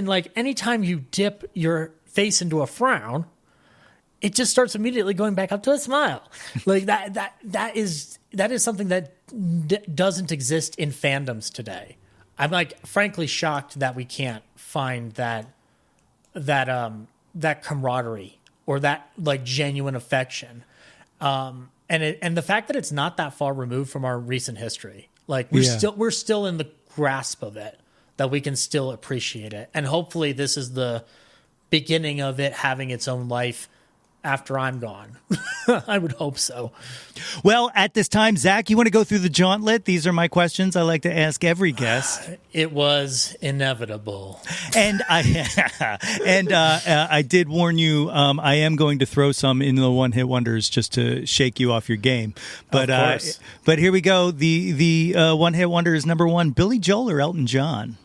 like, anytime you dip your face into a frown, it just starts immediately going back up to a smile. Like, that is something that doesn't exist in fandoms today. I'm, like, frankly shocked that we can't find that camaraderie or that, like, genuine affection. And the fact that it's not that far removed from our recent history. Like, we're still in the grasp of it, that we can still appreciate it. And hopefully this is the beginning of it having its own life after I'm gone. I would hope so. Well, at this time, Zach, you want to go through the jauntlet? These are my questions I like to ask every guest. It was inevitable. And I did warn you, I am going to throw some in the one-hit wonders just to shake you off your game. But of course. But here we go. The one-hit wonder is number one, Billy Joel or Elton John?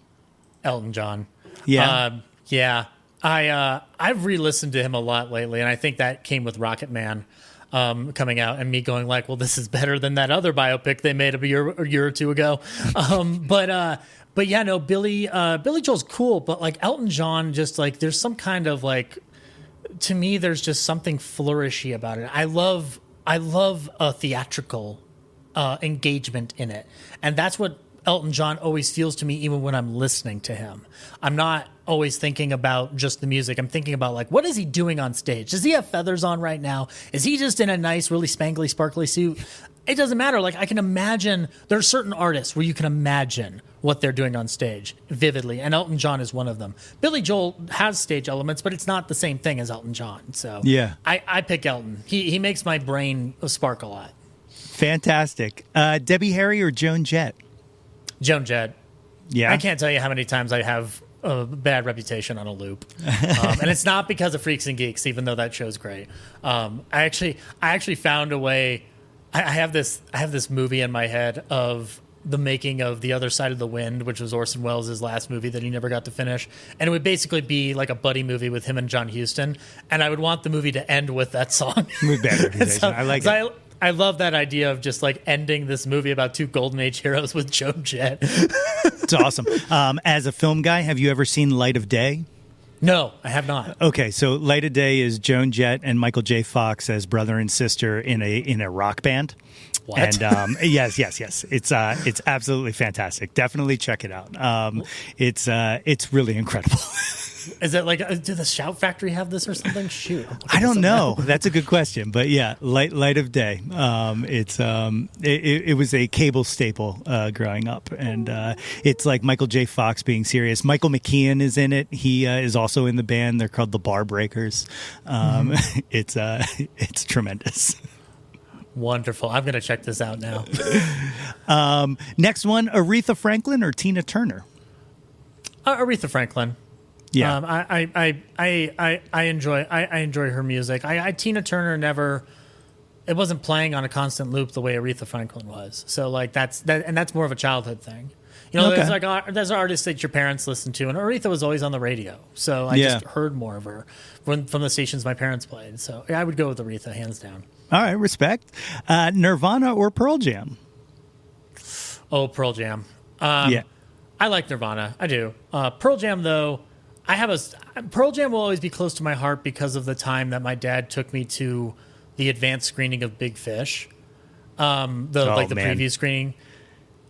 Elton John. Yeah. Yeah. I've re-listened to him a lot lately, and I think that came with Rocket Man coming out, and me going like, well, this is better than that other biopic they made a year or two ago. But yeah, no, Billy Joel's cool, but like Elton John, just like there's some kind of like, to me, there's just something flourishy about it. I love a theatrical engagement in it, and that's what Elton John always feels to me, even when I'm listening to him. I'm not always thinking about just the music. I'm thinking about like, what is he doing on stage? Does he have feathers on right now? Is he just in a nice, really spangly, sparkly suit? It doesn't matter. Like, I can imagine, there are certain artists where you can imagine what they're doing on stage vividly, and Elton John is one of them. Billy Joel has stage elements, but it's not the same thing as Elton John. So yeah, I pick Elton. He makes my brain spark a lot. Fantastic. Debbie Harry or Joan Jett? Joan Jett. Yeah. I can't tell you how many times I have a bad reputation on a loop. And it's not because of Freaks and Geeks, even though that show's great. I actually found a way. I have this movie in my head of the making of The Other Side of the Wind, which was Orson Welles' last movie that he never got to finish. And it would basically be like a buddy movie with him and John Huston. And I would want the movie to end with that song. With bad reputation. I like it. I love that idea of just like ending this movie about two Golden Age heroes with Joan Jett. It's awesome. As a film guy, have you ever seen Light of Day? No, I have not. Okay, so Light of Day is Joan Jett and Michael J. Fox as brother and sister in a rock band. What? And yes, it's absolutely fantastic. Definitely check it out. It's really incredible. Is it like, did the Shout Factory have this or something? Shoot, I don't know. That's a good question, but yeah, Light of Day. It was a cable staple growing up, and it's like Michael J. Fox being serious. Michael McKean is in it. He is also in the band. They're called the Bar Breakers. It's tremendous. Wonderful. I'm going to check this out now. Next one, Aretha Franklin or Tina Turner? Aretha Franklin. Yeah, I enjoy her music. Tina Turner never. It wasn't playing on a constant loop the way Aretha Franklin was. So like that's more of a childhood thing. You know, Okay. there's artists that your parents listen to, and Aretha was always on the radio. So I just heard more of her from the stations my parents played. So yeah, I would go with Aretha hands down. All right, respect. Nirvana or Pearl Jam? Oh, Pearl Jam. Yeah, I like Nirvana. I do. Pearl Jam though. Pearl Jam will always be close to my heart because of the time that my dad took me to the advanced screening of Big Fish, the preview screening.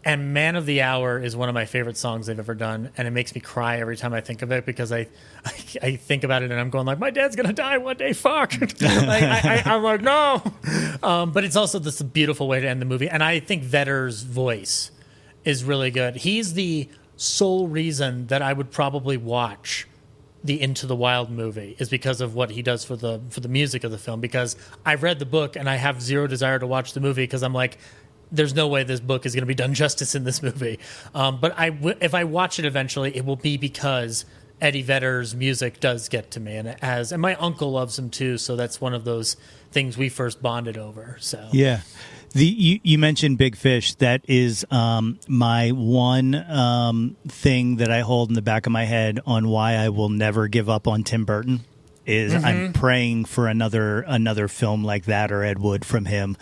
And Man of the Hour is one of my favorite songs they've ever done, and it makes me cry every time I think of it because I think about it and I'm going like, my dad's gonna die one day. Fuck. I'm like, no. But it's also this beautiful way to end the movie, and I think Vedder's voice is really good. He's the sole reason that I would probably watch the Into the Wild movie is because of what he does for the music of the film, because I've read the book and I have zero desire to watch the movie because I'm like, there's no way this book is going to be done justice in this movie. But if I watch it eventually, it will be because Eddie Vedder's music does get to me, and my uncle loves him too, so that's one of those things we first bonded over. So yeah. You mentioned Big Fish. That is my one thing that I hold in the back of my head on why I will never give up on Tim Burton. Is I'm praying for another film like that or Ed Wood from him,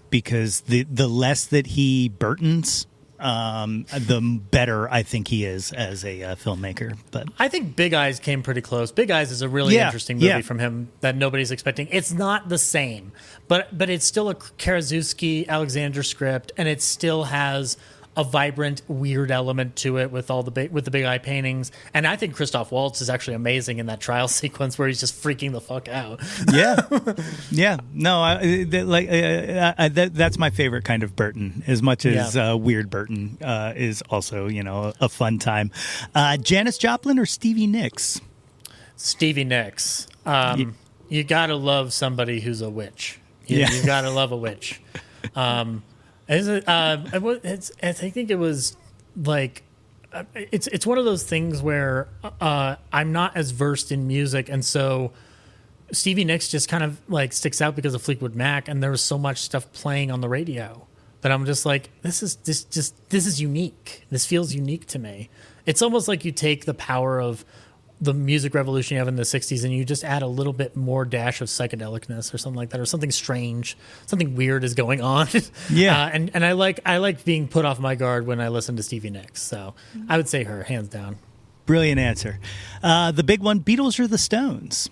because the less that he Burtons, the better I think he is as a filmmaker. But I think Big Eyes came pretty close. Big Eyes is a really interesting movie from him that nobody's expecting. It's not the same, but it's still a Karaszewski Alexander script, and it still has a vibrant, weird element to it with all the Big Eye paintings. And I think Christoph Waltz is actually amazing in that trial sequence where he's just freaking the fuck out. Yeah. No, that's my favorite kind of Burton. As much as weird Burton is also, a fun time. Janis Joplin or Stevie Nicks? Stevie Nicks. You gotta love somebody who's a witch. Yeah. You gotta love a witch. Is it? I think it was like it's one of those things where I'm not as versed in music, and so Stevie Nicks just kind of like sticks out because of Fleetwood Mac, and there was so much stuff playing on the radio that I'm just like, this is unique. This feels unique to me. It's almost like you take the power of the music revolution you have in the 60s and you just add a little bit more dash of psychedelicness or something like that, or something strange, something weird is going on. Yeah. And I like being put off my guard when I listen to Stevie Nicks. So I would say her, hands down. Brilliant answer. The big one, Beatles or the Stones?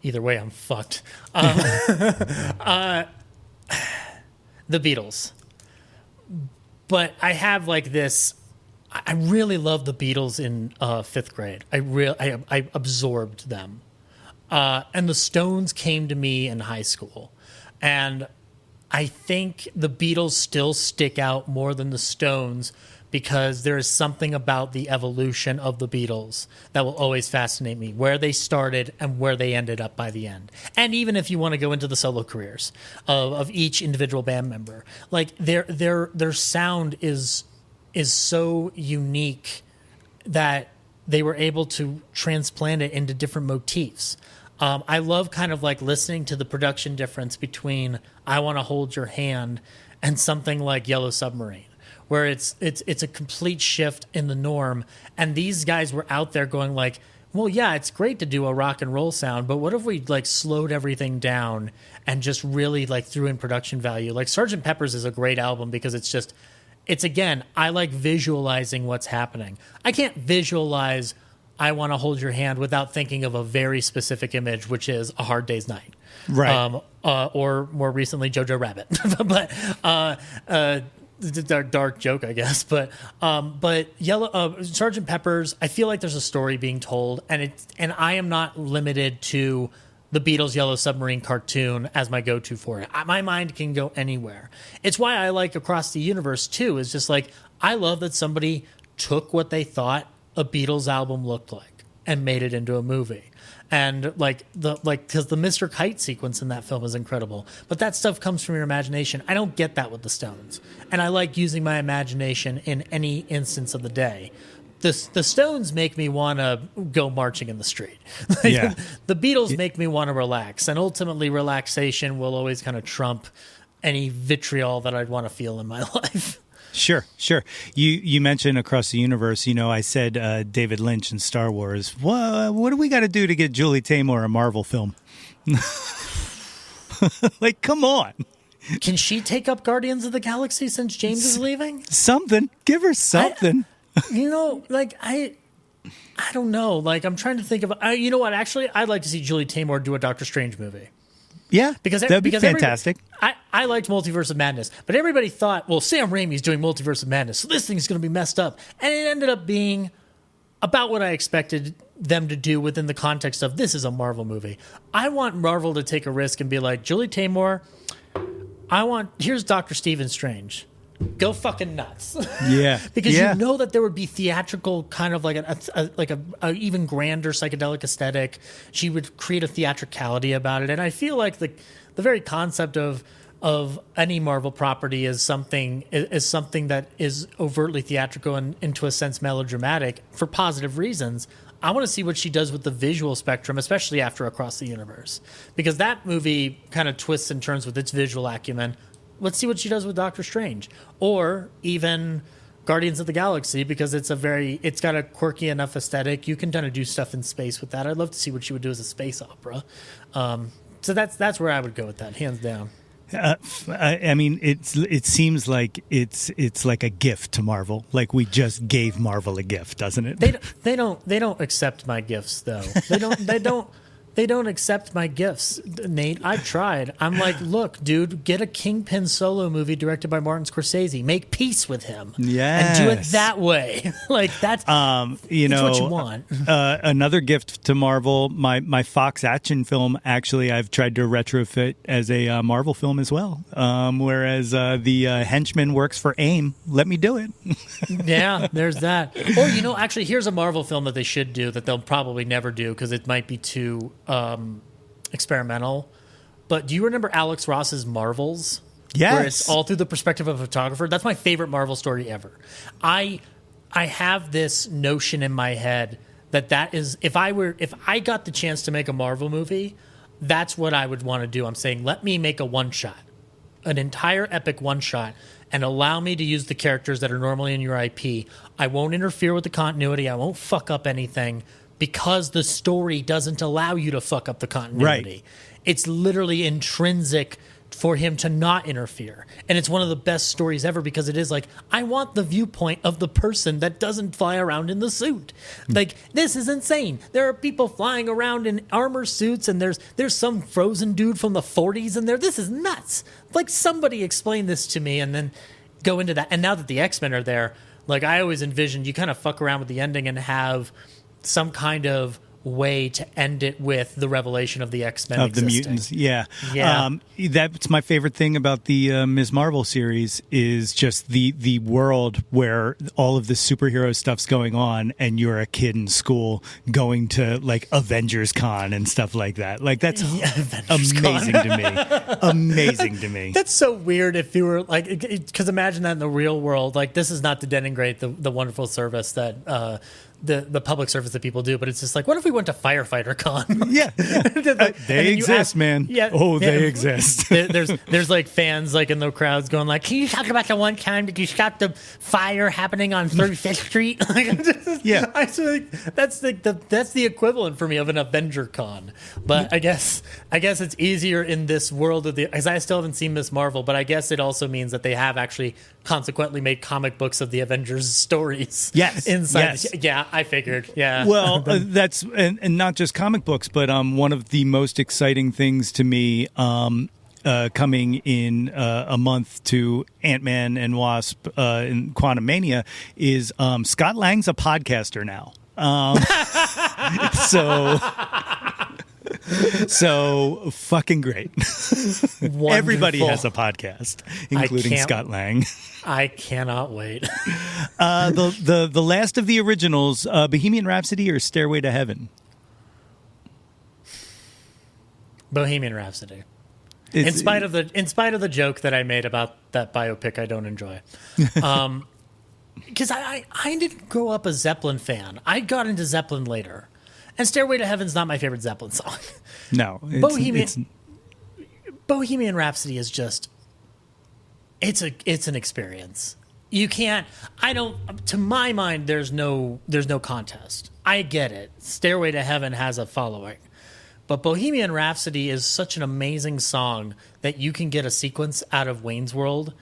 Either way, I'm fucked. The Beatles. But I have like this, I really love the Beatles in fifth grade. I absorbed them. And the Stones came to me in high school. And I think the Beatles still stick out more than the Stones because there is something about the evolution of the Beatles that will always fascinate me, where they started and where they ended up by the end. And even if you want to go into the solo careers of each individual band member, like their sound is so unique that they were able to transplant it into different motifs. I love kind of like listening to the production difference between I Want to Hold Your Hand and something like Yellow Submarine, where it's a complete shift in the norm. And these guys were out there going like, well, yeah, it's great to do a rock and roll sound, but what if we like slowed everything down and just really like threw in production value? Like Sgt. Pepper's is a great album because it's again, I like visualizing what's happening. I can't visualize I Want to Hold Your Hand without thinking of a very specific image, which is A Hard Day's Night. Right. Or more recently, Jojo Rabbit. But it's a dark joke, I guess. But Sgt. Pepper's, I feel like there's a story being told, and I am not limited to the Beatles' Yellow Submarine cartoon as my go-to for it. My mind can go anywhere. It's why I like Across the Universe, too, is just like, I love that somebody took what they thought a Beatles album looked like and made it into a movie. And because the Mr. Kite sequence in that film is incredible, but that stuff comes from your imagination. I don't get that with the Stones, and I like using my imagination in any instance of the day. The Stones make me want to go marching in the street. Yeah. The Beatles make me want to relax, and ultimately relaxation will always kind of trump any vitriol that I'd want to feel in my life. Sure. You mentioned Across the Universe. You know, I said David Lynch in Star Wars. What do we got to do to get Julie Taymor a Marvel film? Like, come on. Can she take up Guardians of the Galaxy since James is leaving? Something. Give her something. I don't know. Like, I'm trying to think of. You know what? Actually, I'd like to see Julie Taymor do a Doctor Strange movie. Yeah, that'd be fantastic. I liked Multiverse of Madness, but everybody thought, well, Sam Raimi's doing Multiverse of Madness, so this thing's going to be messed up. And it ended up being about what I expected them to do within the context of this is a Marvel movie. I want Marvel to take a risk and be like, Julie Taymor, here's Dr. Stephen Strange. Go fucking nuts. Yeah. Because you know that there would be theatrical kind of like a even grander psychedelic aesthetic. She would create a theatricality about it. And I feel like the very concept of any Marvel property is something that is overtly theatrical and into a sense melodramatic for positive reasons. I want to see what she does with the visual spectrum, especially after Across the Universe, because that movie kind of twists and turns with its visual acumen. Let's see what she does with Doctor Strange, or even Guardians of the Galaxy, because it's got a quirky enough aesthetic. You can kind of do stuff in space with that. I'd love to see what she would do as a space opera. So that's where I would go with that, hands down. I mean, it seems like it's like a gift to Marvel. Like we just gave Marvel a gift, doesn't it? They don't accept my gifts though. They don't. They don't accept my gifts, Nate. I've tried. I'm like, look, dude, get a Kingpin solo movie directed by Martin Scorsese. Make peace with him. Yes. And do it that way. Like, that's what you want. Another gift to Marvel, my Fox action film, actually, I've tried to retrofit as a Marvel film as well. Whereas the henchman works for AIM. Let me do it. Yeah, there's that. Or, actually, here's a Marvel film that they should do that they'll probably never do because it might be too experimental. But do you remember Alex Ross's Marvels? Yes. Where it's all through the perspective of a photographer. That's my favorite Marvel story ever. I have this notion in my head that is, if I got the chance to make a Marvel movie, that's what I would want to do. I'm saying, let me make a one-shot, an entire epic one-shot, and allow me to use the characters that are normally in your IP. I won't interfere with the continuity. I won't fuck up anything because the story doesn't allow you to fuck up the continuity. Right. It's literally intrinsic for him to not interfere. And it's one of the best stories ever because it is like, I want the viewpoint of the person that doesn't fly around in the suit. Like, this is insane. There are people flying around in armor suits and there's some frozen dude from the 40s in there. This is nuts. Like, somebody explain this to me and then go into that. And now that the X-Men are there, like, I always envisioned you kind of fuck around with the ending and have some kind of way to end it with the revelation of the X-Men of existing. the mutants. Yeah. Yeah. That's my favorite thing about the Ms. Marvel series is just the world where all of the superhero stuff's going on and you're a kid in school going to like Avengers Con and stuff like that. Like, that's amazing to me. Amazing to me. That's so weird if you were like, because imagine that in the real world. Like, this is not to denigrate the wonderful service that the public service that people do, but it's just like, what if we went to Firefighter Con? Yeah. They exist, man. Yeah, they exist. There's like fans like in the crowds going like, can you talk about the one time that you stopped the fire happening on 35th Street? Yeah. I feel like that's the equivalent for me of an Avenger Con. But I guess it's easier in this world of because I still haven't seen Miss Marvel, but I guess it also means that they have actually consequently made comic books of the Avengers stories. Yes. Inside. Yes. Yeah, I figured. Yeah. Well, that's and not just comic books, but one of the most exciting things to me coming in a month to Ant-Man and Wasp in Quantumania is Scott Lang's a podcaster now. So fucking great. Everybody has a podcast, including Scott Lang. I cannot wait. The last of the originals, Bohemian Rhapsody or Stairway to Heaven? Bohemian Rhapsody. In spite of the joke that I made about that biopic I don't enjoy. Because I didn't grow up a Zeppelin fan. I got into Zeppelin later. And Stairway to Heaven's not my favorite Zeppelin song. No. Bohemian Rhapsody is just... It's an experience. You can't... To my mind, there's no contest. I get it. Stairway to Heaven has a following. But Bohemian Rhapsody is such an amazing song that you can get a sequence out of Wayne's World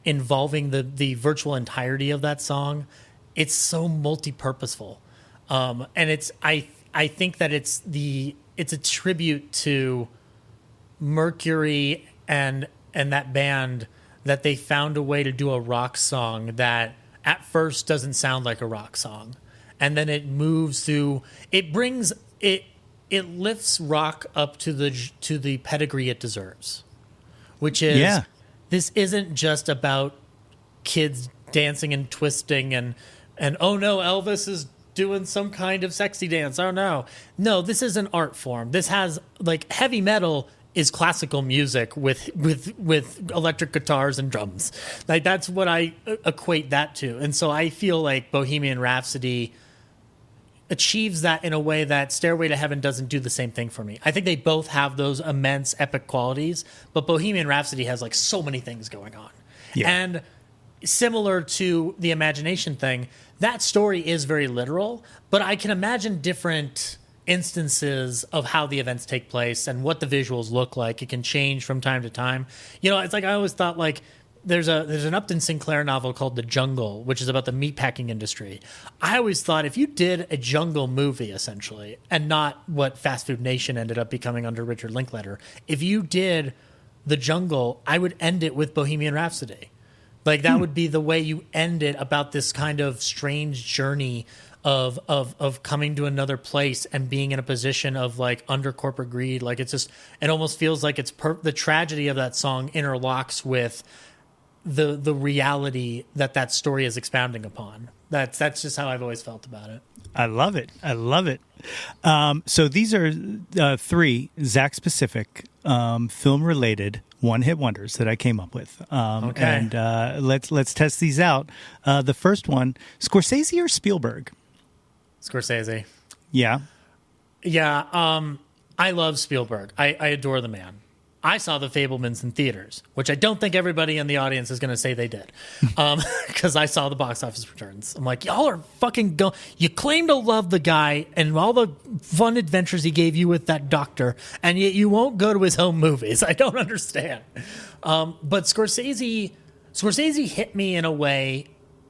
involving the virtual entirety of that song. It's so multi-purposeful. And I think that it's a tribute to Mercury and that band, that they found a way to do a rock song that at first doesn't sound like a rock song. And then it moves through, it lifts rock up to the pedigree it deserves, which is, this isn't just about kids dancing and twisting and oh no, Elvis is doing some kind of sexy dance. Oh no. No, this is an art form. This has, like, heavy metal is classical music with electric guitars and drums. Like, that's what I equate that to. And so I feel like Bohemian Rhapsody achieves that in a way that Stairway to Heaven doesn't do the same thing for me. I think they both have those immense epic qualities, but Bohemian Rhapsody has like so many things going on. Yeah. And similar to the imagination thing, that story is very literal, but I can imagine different instances of how the events take place and what the visuals look like. It can change from time to time. You know, it's like I always thought, like, there's an Upton Sinclair novel called The Jungle, which is about the meatpacking industry. I always thought if you did a jungle movie, essentially, and not what Fast Food Nation ended up becoming under Richard Linklater, if you did The Jungle, I would end it with Bohemian Rhapsody. Like, that would be the way you end it, about this kind of strange journey of coming to another place and being in a position of like under corporate greed. Like, it's just, it almost feels like it's the tragedy of that song interlocks with the reality that story is expounding upon. That's just how I've always felt about it. I love it. I love it. So these are 3 Zach specific film related one-hit wonders that I came up with. Okay. And let's test these out. The first one, Scorsese or Spielberg? Scorsese. Yeah. Yeah. I love Spielberg. I adore the man. I saw The Fabelmans in theaters, which I don't think everybody in the audience is going to say they did, because I saw the box office returns. I'm like, y'all are fucking you claim to love the guy and all the fun adventures he gave you with that doctor, and yet you won't go to his home movies. I don't understand. But Scorsese hit me in a way.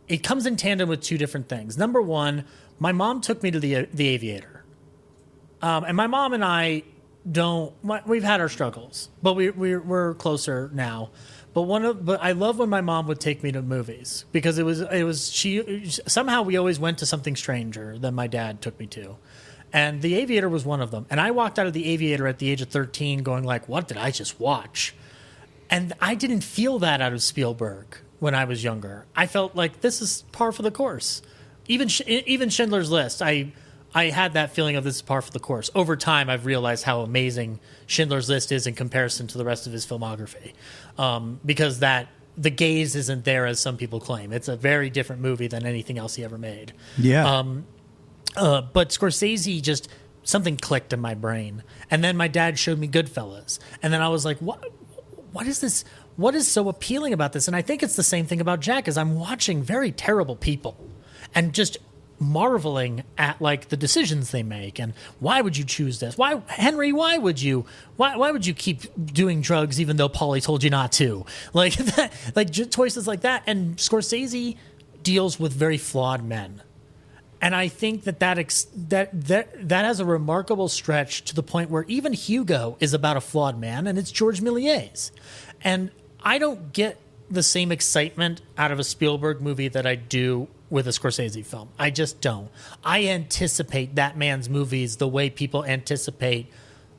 It comes in tandem with 2 different things. Number one, my mom took me to the Aviator, and my mom and I we've had our struggles, but we're closer now. But I love when my mom would take me to movies, because she somehow we always went to something stranger than my dad took me to. And The Aviator was one of them. And I walked out of The Aviator at the age of 13 going like, what did I just watch? And I didn't feel that out of Spielberg when I was younger. I felt like this is par for the course. Even Schindler's List, I had that feeling of this is par for the course. Over time, I've realized how amazing Schindler's List is in comparison to the rest of his filmography, because the gaze isn't there as some people claim. It's a very different movie than anything else he ever made. Yeah. But Scorsese, just something clicked in my brain. And then my dad showed me Goodfellas. And then I was like, what is this? What is so appealing about this? And I think it's the same thing about Jack, is I'm watching very terrible people and just marveling at like the decisions they make, and why would you choose this? Why, Henry? Why would you keep doing drugs even though Paulie told you not to? Like that, like choices like that. And Scorsese deals with very flawed men, and I think that has a remarkable stretch to the point where even Hugo is about a flawed man, and it's George Méliès. And I don't get the same excitement out of a Spielberg movie that I do with a Scorsese film. I just don't. I anticipate that man's movies the way people anticipate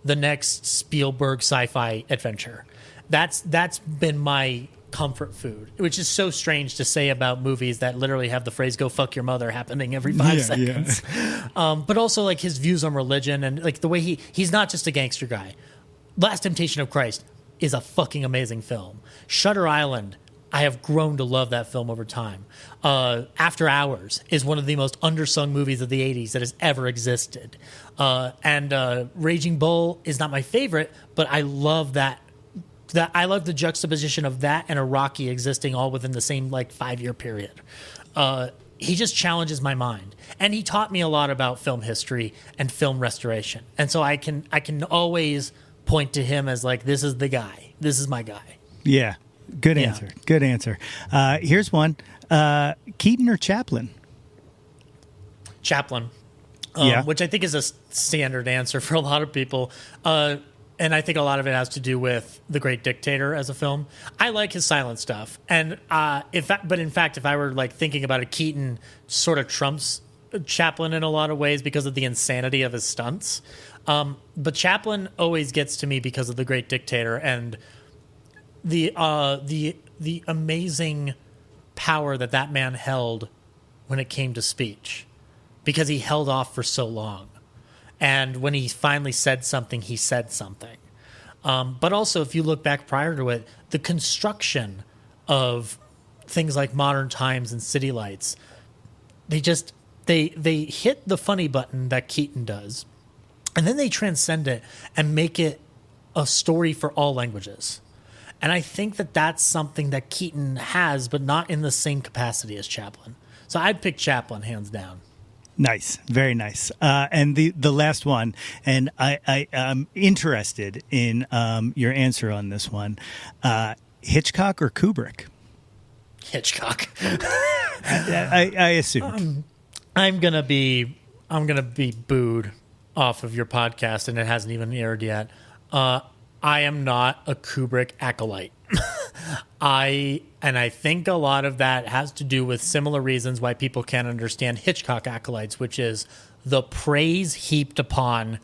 the next Spielberg sci-fi adventure. That's been my comfort food, which is so strange to say about movies that literally have the phrase "go fuck your mother" happening every 5 seconds. Yeah. But also like his views on religion, and like the way he's not just a gangster guy. Last Temptation of Christ is a fucking amazing film. Shutter Island, I have grown to love that film over time. After Hours is one of the most undersung movies of the 80s that has ever existed. And Raging Bull is not my favorite, but I love that I love the juxtaposition of that and a Rocky existing all within the same like 5-year period. He just challenges my mind, and he taught me a lot about film history and film restoration. And so I can always point to him as like, this is the guy. This is my guy. Yeah. Good answer. Yeah. Good answer. Here's one. Keaton or Chaplin? Chaplin. Yeah. Which I think is a standard answer for a lot of people. And I think a lot of it has to do with The Great Dictator as a film. I like his silent stuff. And but in fact, if I were like thinking about it, Keaton sort of trumps Chaplin in a lot of ways because of the insanity of his stunts. But Chaplin always gets to me because of The Great Dictator and the amazing power that man held when it came to speech, because he held off for so long. And when he finally said something, he said something. But also, if you look back prior to it, the construction of things like Modern Times and City Lights, they hit the funny button that Keaton does, and then they transcend it and make it a story for all languages. And I think that's something that Keaton has, but not in the same capacity as Chaplin. So I'd pick Chaplin, hands down. Nice. Very nice. And the last one, and I'm interested in your answer on this one. Hitchcock or Kubrick? Hitchcock. I assumed. I'm gonna be booed off of your podcast, and it hasn't even aired yet. I am not a Kubrick acolyte. I think a lot of that has to do with similar reasons why people can't understand Hitchcock acolytes, which is the praise heaped upon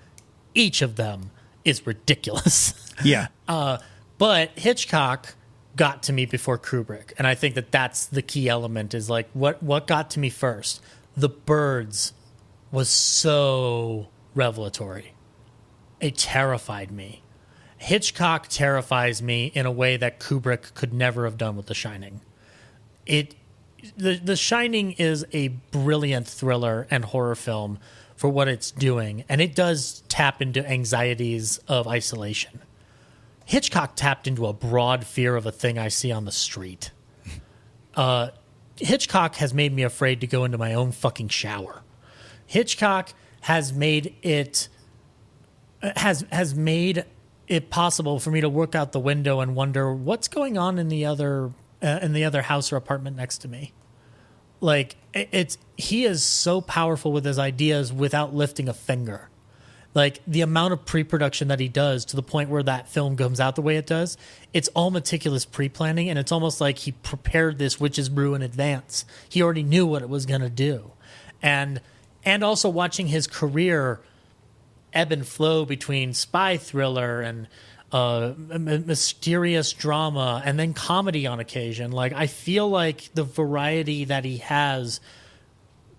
each of them is ridiculous. Yeah. But Hitchcock got to me before Kubrick, and I think that that's the key element is like what got to me first. The Birds was so revelatory. It terrified me. Hitchcock terrifies me in a way that Kubrick could never have done with The Shining. The Shining is a brilliant thriller and horror film for what it's doing, and it does tap into anxieties of isolation. Hitchcock tapped into a broad fear of a thing I see on the street. Hitchcock has made me afraid to go into my own fucking shower. Hitchcock has made it possible for me to look out the window and wonder what's going on in the other house or apartment next to me. Like he is so powerful with his ideas without lifting a finger. Like the amount of pre-production that he does to the point where that film comes out the way it does, it's all meticulous pre-planning, and it's almost like he prepared this witch's brew in advance. He already knew what it was going to do. And also watching his career ebb and flow between spy thriller and mysterious drama and then comedy on occasion. Like I feel like the variety that he has,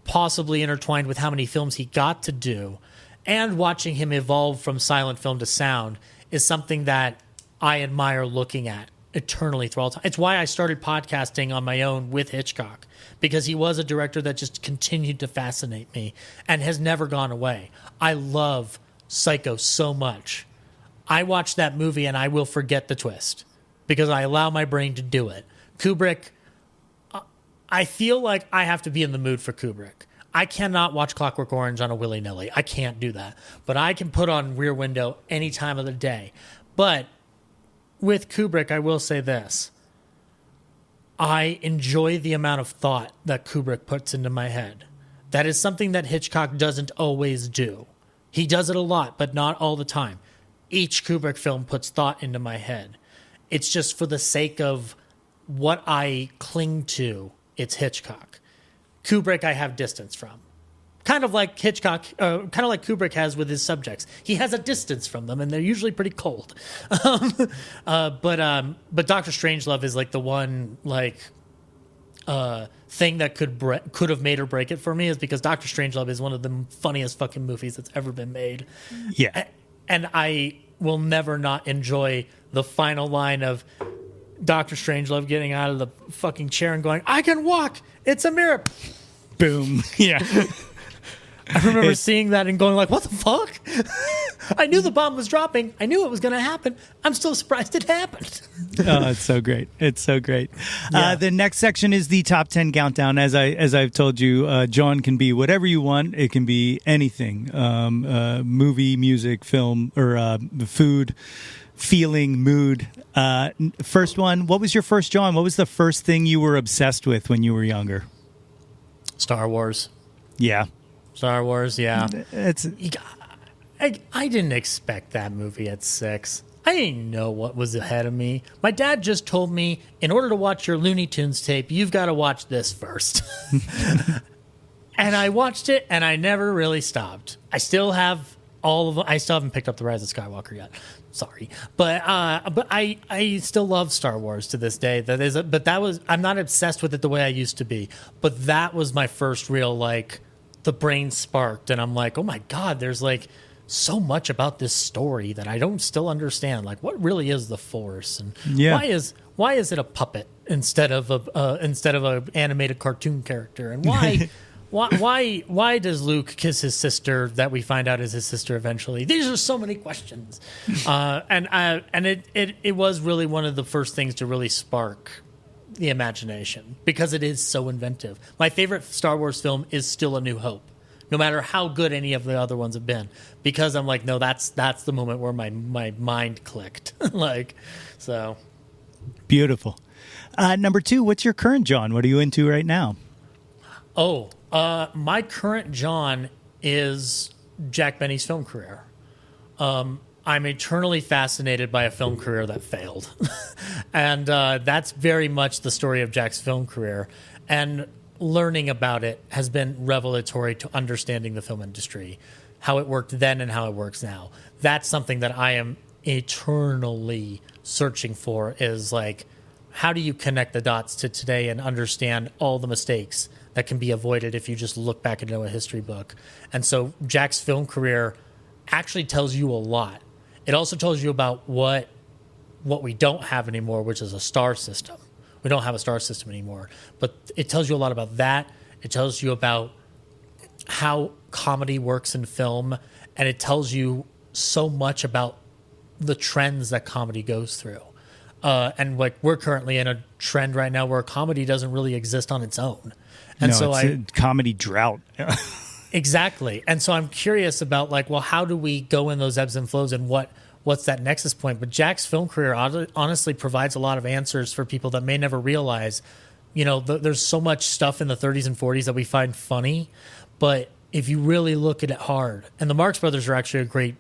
possibly intertwined with how many films he got to do, and watching him evolve from silent film to sound, is something that I admire looking at eternally through all time. It's why I started podcasting on my own with Hitchcock, because he was a director that just continued to fascinate me and has never gone away. I love Psycho so much. I watch that movie and I will forget the twist because I allow my brain to do it. Kubrick, I feel like I have to be in the mood for Kubrick. I cannot watch Clockwork Orange on a willy-nilly. I can't do that. But I can put on Rear Window any time of the day. But with Kubrick, I will say this. I enjoy the amount of thought that Kubrick puts into my head. That is something that Hitchcock doesn't always do. He does it a lot, but not all the time. Each Kubrick film puts thought into my head. It's just for the sake of what I cling to, it's Hitchcock. Kubrick I have distance from. Kind of like Kubrick has with his subjects. He has a distance from them, and they're usually pretty cold. But Dr. Strangelove is like the one thing that could have made or break it for me, is because Dr. Strangelove is one of the funniest fucking movies that's ever been made. Yeah. And I will never not enjoy the final line of Dr. Strangelove getting out of the fucking chair and going, "I can walk. It's a miracle." Boom. Yeah. I remember seeing that and going like, what the fuck? I knew the bomb was dropping. I knew it was going to happen. I'm still surprised it happened. Oh, it's so great. It's so great. Yeah. The next section is the top 10 countdown. As I've told you, Jawn can be whatever you want. It can be anything. Movie, music, film, or food, feeling, mood. First one, what was your first Jawn? What was the first thing you were obsessed with when you were younger? Star Wars. Yeah. Star Wars, yeah. I didn't expect that movie at 6. I didn't know what was ahead of me. My dad just told me, in order to watch your Looney Tunes tape, you've got to watch this first. And I watched it, and I never really stopped. I still have all of them. I still haven't picked up The Rise of Skywalker yet. Sorry. But I still love Star Wars to this day. I'm not obsessed with it the way I used to be. But that was my first real, the brain sparked, and I'm like, oh my God, there's so much about this story that I don't still understand. Like, what really is the Force, and why is it a puppet instead of a animated cartoon character, and why does Luke kiss his sister that we find out is his sister eventually? These are so many questions, and it was really one of the first things to really spark the imagination, because it is so inventive. My favorite Star Wars film is still A New Hope, no matter how good any of the other ones have been, because I'm like, no, that's the moment where my mind clicked. So beautiful. Number 2, what's your current Jawn? What are you into right now? My current Jawn is Jack Benny's film career. I'm eternally fascinated by a film career that failed. And that's very much the story of Jack's film career. And learning about it has been revelatory to understanding the film industry, how it worked then and how it works now. That's something that I am eternally searching for, is like, how do you connect the dots to today and understand all the mistakes that can be avoided if you just look back into a history book? And so Jack's film career actually tells you a lot. It also tells you about what we don't have anymore, which is a star system. We don't have a star system anymore. But it tells you a lot about that. It tells you about how comedy works in film. And it tells you so much about the trends that comedy goes through. And like, we're currently in a trend right now where comedy doesn't really exist on its own. And it's a comedy drought. Exactly. And so I'm curious about, like, well, how do we go in those ebbs and flows, and what's that nexus point? But Jack's film career honestly provides a lot of answers for people that may never realize, there's so much stuff in the 30s and 40s that we find funny. But if you really look at it hard, and the Marx Brothers are actually a great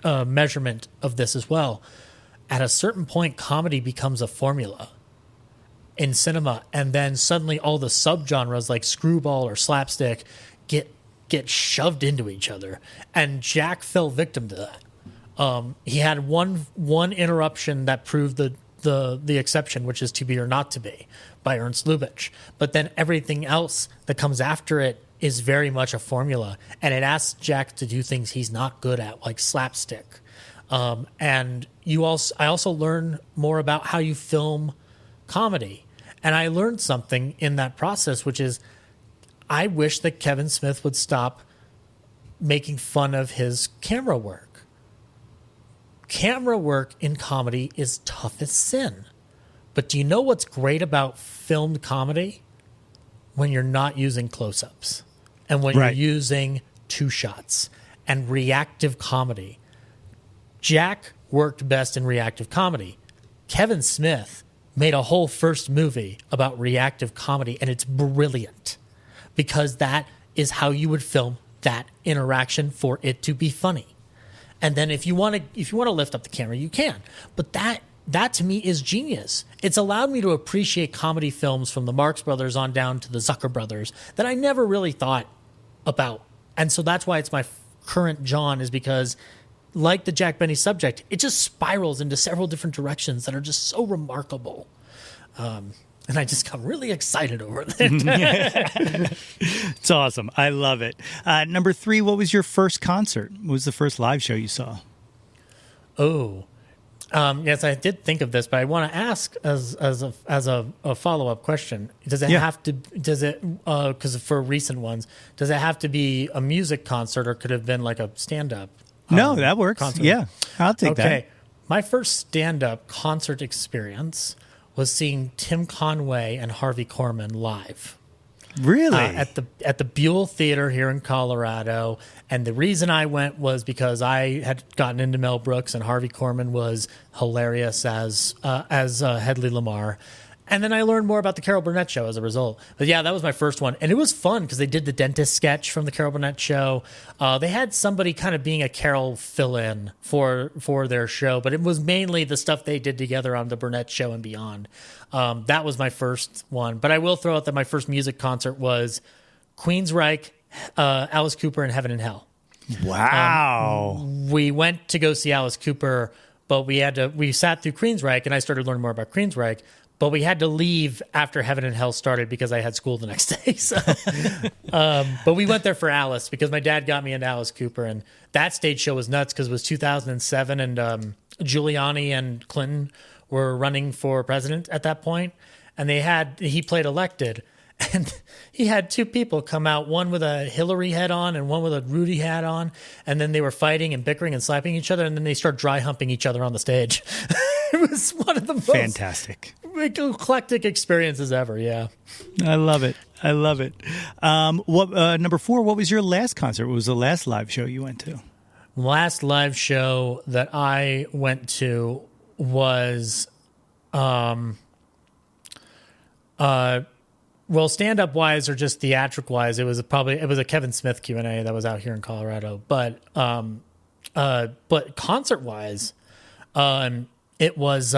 measurement of this as well, at a certain point, comedy becomes a formula in cinema, and then suddenly all the subgenres like screwball or slapstick get shoved into each other, and Jack fell victim to that. He had one interruption that proved the exception, which is To Be or Not to Be by Ernst Lubitsch, but then everything else that comes after it is very much a formula, and it asks Jack to do things he's not good at, like slapstick. And I also learn more about how you film comedy. And I learned something in that process, which is, I wish that Kevin Smith would stop making fun of his camera work. Camera work in comedy is tough as sin. But do you know what's great about filmed comedy? When you're not using close-ups, and when you're using two shots and reactive comedy. Jack worked best in reactive comedy. Kevin Smith made a whole first movie about reactive comedy, and it's brilliant, because that is how you would film that interaction for it to be funny. And then if you want to lift up the camera, you can. But that to me is genius. It's allowed me to appreciate comedy films from the Marx Brothers on down to the Zucker Brothers that I never really thought about. And so that's why it's my current Jawn, is because, like the Jack Benny subject, it just spirals into several different directions that are just so remarkable. And I just got really excited over it. It's awesome. I love it. Number 3, what was your first concert? What was the first live show you saw? Yes, I did think of this, but I want to ask as a follow-up question. Does it have to, because for recent ones, does it have to be a music concert, or could it have been like a stand-up? No, that works. Concert? Yeah, I'll take that. Okay. My first stand-up concert experience was seeing Tim Conway and Harvey Korman live. Really? At the Buell Theater here in Colorado. And the reason I went was because I had gotten into Mel Brooks, and Harvey Korman was hilarious as Hedley Lamar. And then I learned more about the Carol Burnett Show as a result. But yeah, that was my first one. And it was fun because they did the dentist sketch from the Carol Burnett Show. They had somebody kind of being a Carol fill-in for their show, but it was mainly the stuff they did together on the Burnett Show and beyond. That was my first one. But I will throw out that my first music concert was Queensryche, Alice Cooper, and Heaven and Hell. Wow. We went to go see Alice Cooper, but we sat through Queensryche, and I started learning more about Queensryche. But we had to leave after Heaven and Hell started because I had school the next day. So, but we went there for Alice because my dad got me into Alice Cooper. And that stage show was nuts because it was 2007, and Giuliani and Clinton were running for president at that point. And he played elected. And he had two people come out, one with a Hillary hat on and one with a Rudy hat on. And then they were fighting and bickering and slapping each other. And then they start dry humping each other on the stage. It was one of the most fantastic, eclectic experiences ever. Yeah. I love it. Number 4, what was your last concert? What was the last live show you went to? Last live show that I went to was Well, stand-up wise or just theatric wise, it was a Kevin Smith Q&A that was out here in Colorado. But concert wise, it was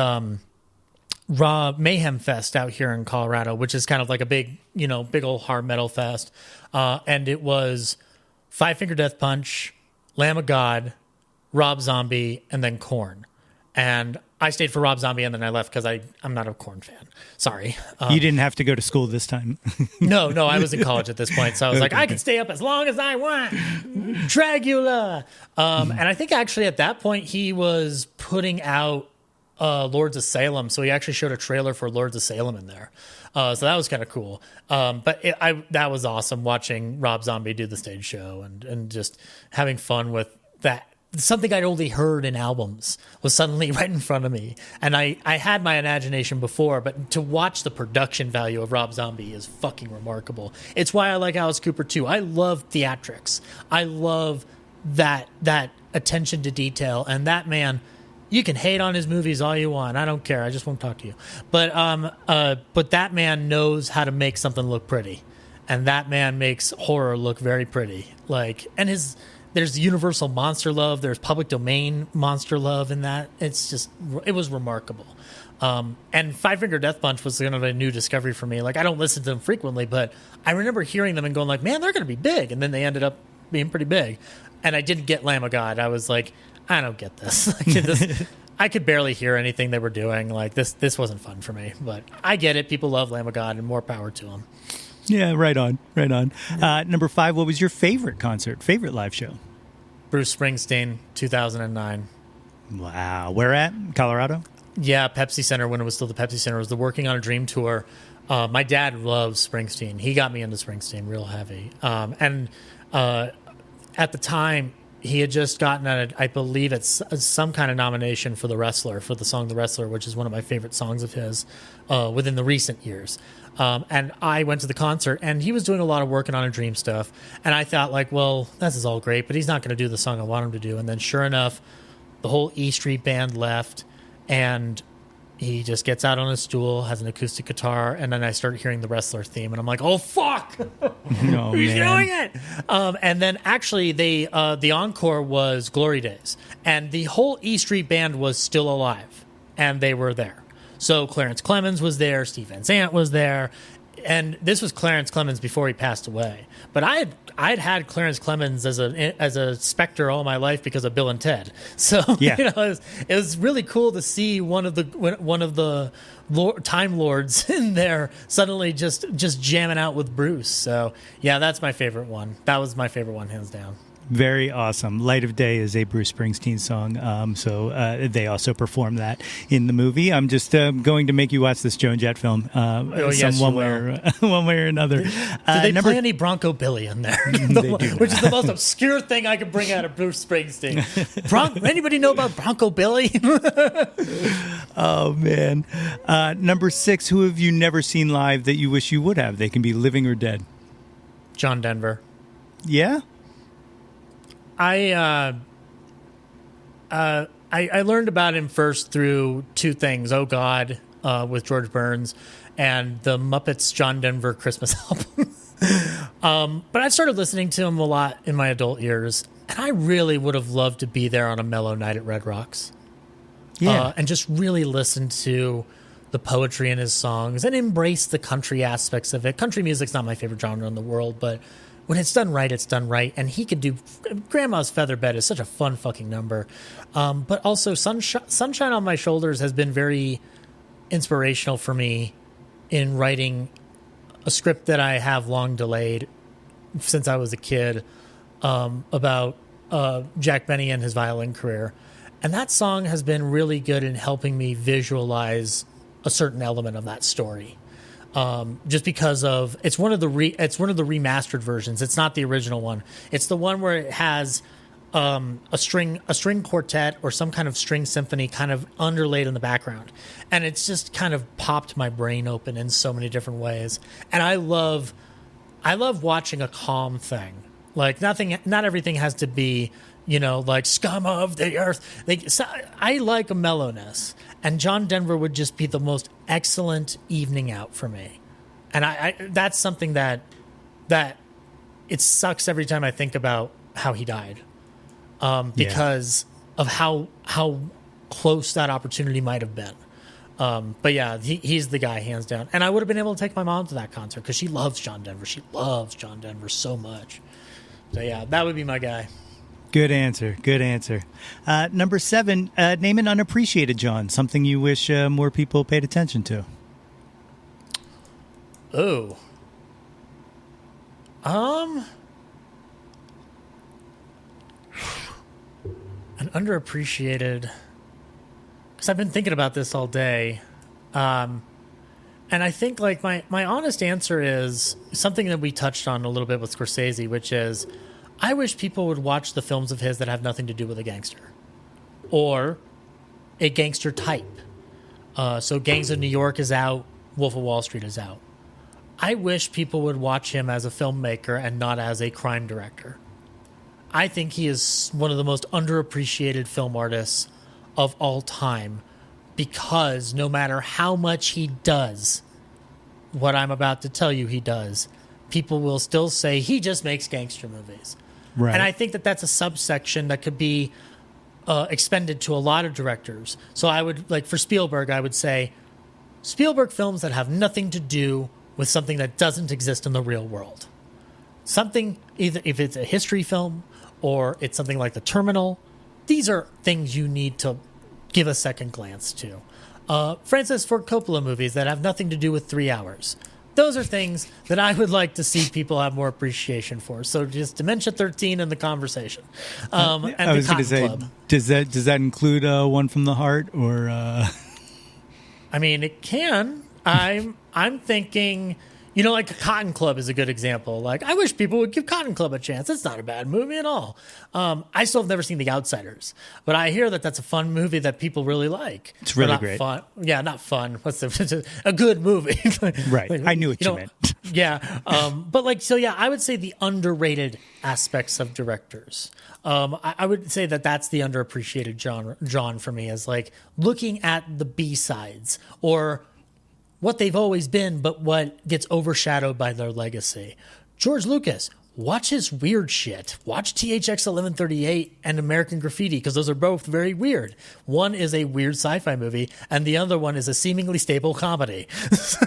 Raw Mayhem Fest out here in Colorado, which is kind of like a big old hard metal fest. And it was Five Finger Death Punch, Lamb of God, Rob Zombie, and then Korn. And I stayed for Rob Zombie and then I left because I'm not a Korn fan. Sorry. You didn't have to go to school this time. No, I was in college at this point. So I was like, I can stay up as long as I want. Dragula. And I think actually at that point he was putting out Lords of Salem. So he actually showed a trailer for Lords of Salem in there. So that was kind of cool. But that was awesome watching Rob Zombie do the stage show and just having fun with that. Something I'd only heard in albums was suddenly right in front of me. And I had my imagination before, but to watch the production value of Rob Zombie is fucking remarkable. It's why I like Alice Cooper too. I love theatrics. I love that attention to detail. And that man, you can hate on his movies all you want. I don't care. I just won't talk to you. But that man knows how to make something look pretty. And that man makes horror look very pretty. There's universal monster love. There's public domain monster love in that. It was remarkable. And Five Finger Death Punch was kind of a new discovery for me. Like, I don't listen to them frequently, but I remember hearing them and going like, man, they're going to be big. And then they ended up being pretty big. And I didn't get Lamb of God. I was like, I don't get this. I could barely hear anything they were doing. Like, this wasn't fun for me. But I get it. People love Lamb of God, and more power to them. Yeah, right on. Number 5, what was your favorite live show? Bruce Springsteen, 2009. Wow. Where at? Colorado? Yeah, Pepsi Center, when it was still the Pepsi Center. It was the Working on a Dream tour. My dad loves Springsteen. He got me into Springsteen real heavy. And at the time, he had just gotten, I believe it's some kind of nomination for the song The Wrestler, which is one of my favorite songs of his within the recent years. And I went to the concert, and he was doing a lot of Working on a Dream stuff. And I thought, like, well, this is all great, but he's not going to do the song I want him to do. And then sure enough, the whole E Street Band left, and he just gets out on a stool, has an acoustic guitar, and then I started hearing the Wrestler theme, and I'm like, oh, fuck! No, He's man. doing it! And then actually, the encore was Glory Days, and the whole E Street Band was still alive, and they were there. So Clarence Clemens was there, Steve Van Zandt was there, and this was Clarence Clemens before he passed away. But I'd had Clarence Clemens as a specter all my life because of Bill and Ted. So yeah. it was really cool to see one of the Time Lords in there suddenly just jamming out with Bruce. So yeah, that's my favorite one. That was my favorite one, hands down. Very awesome. Light of Day is a Bruce Springsteen song, so they also perform that in the movie. I'm just going to make you watch this Joan Jett film one way or another. Did they play any Bronco Billy in there? Which is the most obscure thing I could bring out of Bruce Springsteen. Anybody know about Bronco Billy? Oh, man. Number 6, who have you never seen live that you wish you would have? They can be living or dead. John Denver. Yeah? I learned about him first through two things. Oh God, with George Burns, and the Muppets John Denver Christmas album. But I started listening to him a lot in my adult years, and I really would have loved to be there on a mellow night at Red Rocks. Yeah. And just really listen to the poetry in his songs and embrace the country aspects of it. Country music's not my favorite genre in the world, but when it's done right, it's done right. And he could do Grandma's Featherbed is such a fun fucking number. But also Sunshine on My Shoulders has been very inspirational for me in writing a script that I have long delayed since I was a kid about Jack Benny and his violin career. And that song has been really good in helping me visualize a certain element of that story. Just because of it's one of the remastered versions. It's not the original one. It's the one where it has a string quartet or some kind of string symphony kind of underlaid in the background, and it's just kind of popped my brain open in so many different ways. And I love watching a calm thing. Like not everything has to be like scum of the earth. I like a mellowness. and John Denver would just be the most excellent evening out for me. And I that's something that it sucks every time I think about how he died, because of how close that opportunity might have been. But yeah, he's the guy, hands down. And I would have been able to take my mom to that concert because she loves John Denver. She loves John Denver so much. So yeah, that would be my guy. Good answer. Good answer. Number 7, name an unappreciated Jawn, something you wish more people paid attention to. Oh. An underappreciated, because I've been thinking about this all day. And I think like my honest answer is something that we touched on a little bit with Scorsese, which is I wish people would watch the films of his that have nothing to do with a gangster or a gangster type. So Gangs of New York is out. Wolf of Wall Street is out. I wish people would watch him as a filmmaker and not as a crime director. I think he is one of the most underappreciated film artists of all time, because no matter how much he does what I'm about to tell you he does, people will still say he just makes gangster movies. Right. And I think that that's a subsection that could be expended to a lot of directors. So I would, like for Spielberg, I would say Spielberg films that have nothing to do with something that doesn't exist in the real world. Something, either if it's a history film or it's something like The Terminal, these are things you need to give a second glance to. Francis Ford Coppola movies that have nothing to do with 3 hours. Those are things that I would like to see people have more appreciation for. So just Dementia 13 in the conversation. And I was the going to say, Club. does that include One from the Heart or? I mean, it can. I'm thinking, you know, like Cotton Club is a good example. Like, I wish people would give Cotton Club a chance. It's not a bad movie at all. I still have never seen The Outsiders, but I hear that that's a fun movie that people really like. It's really not great. Fun. Yeah, not fun. a good movie. Right. Like, I knew what you meant. Yeah. But like, so yeah, I would say the underrated aspects of directors. I would say that that's the underappreciated Jawn for me, is like looking at the B-sides or what they've always been, but what gets overshadowed by their legacy. George Lucas, watch his weird shit. Watch THX 1138 and American Graffiti, because those are both very weird. One is a weird sci-fi movie, and the other one is a seemingly stable comedy.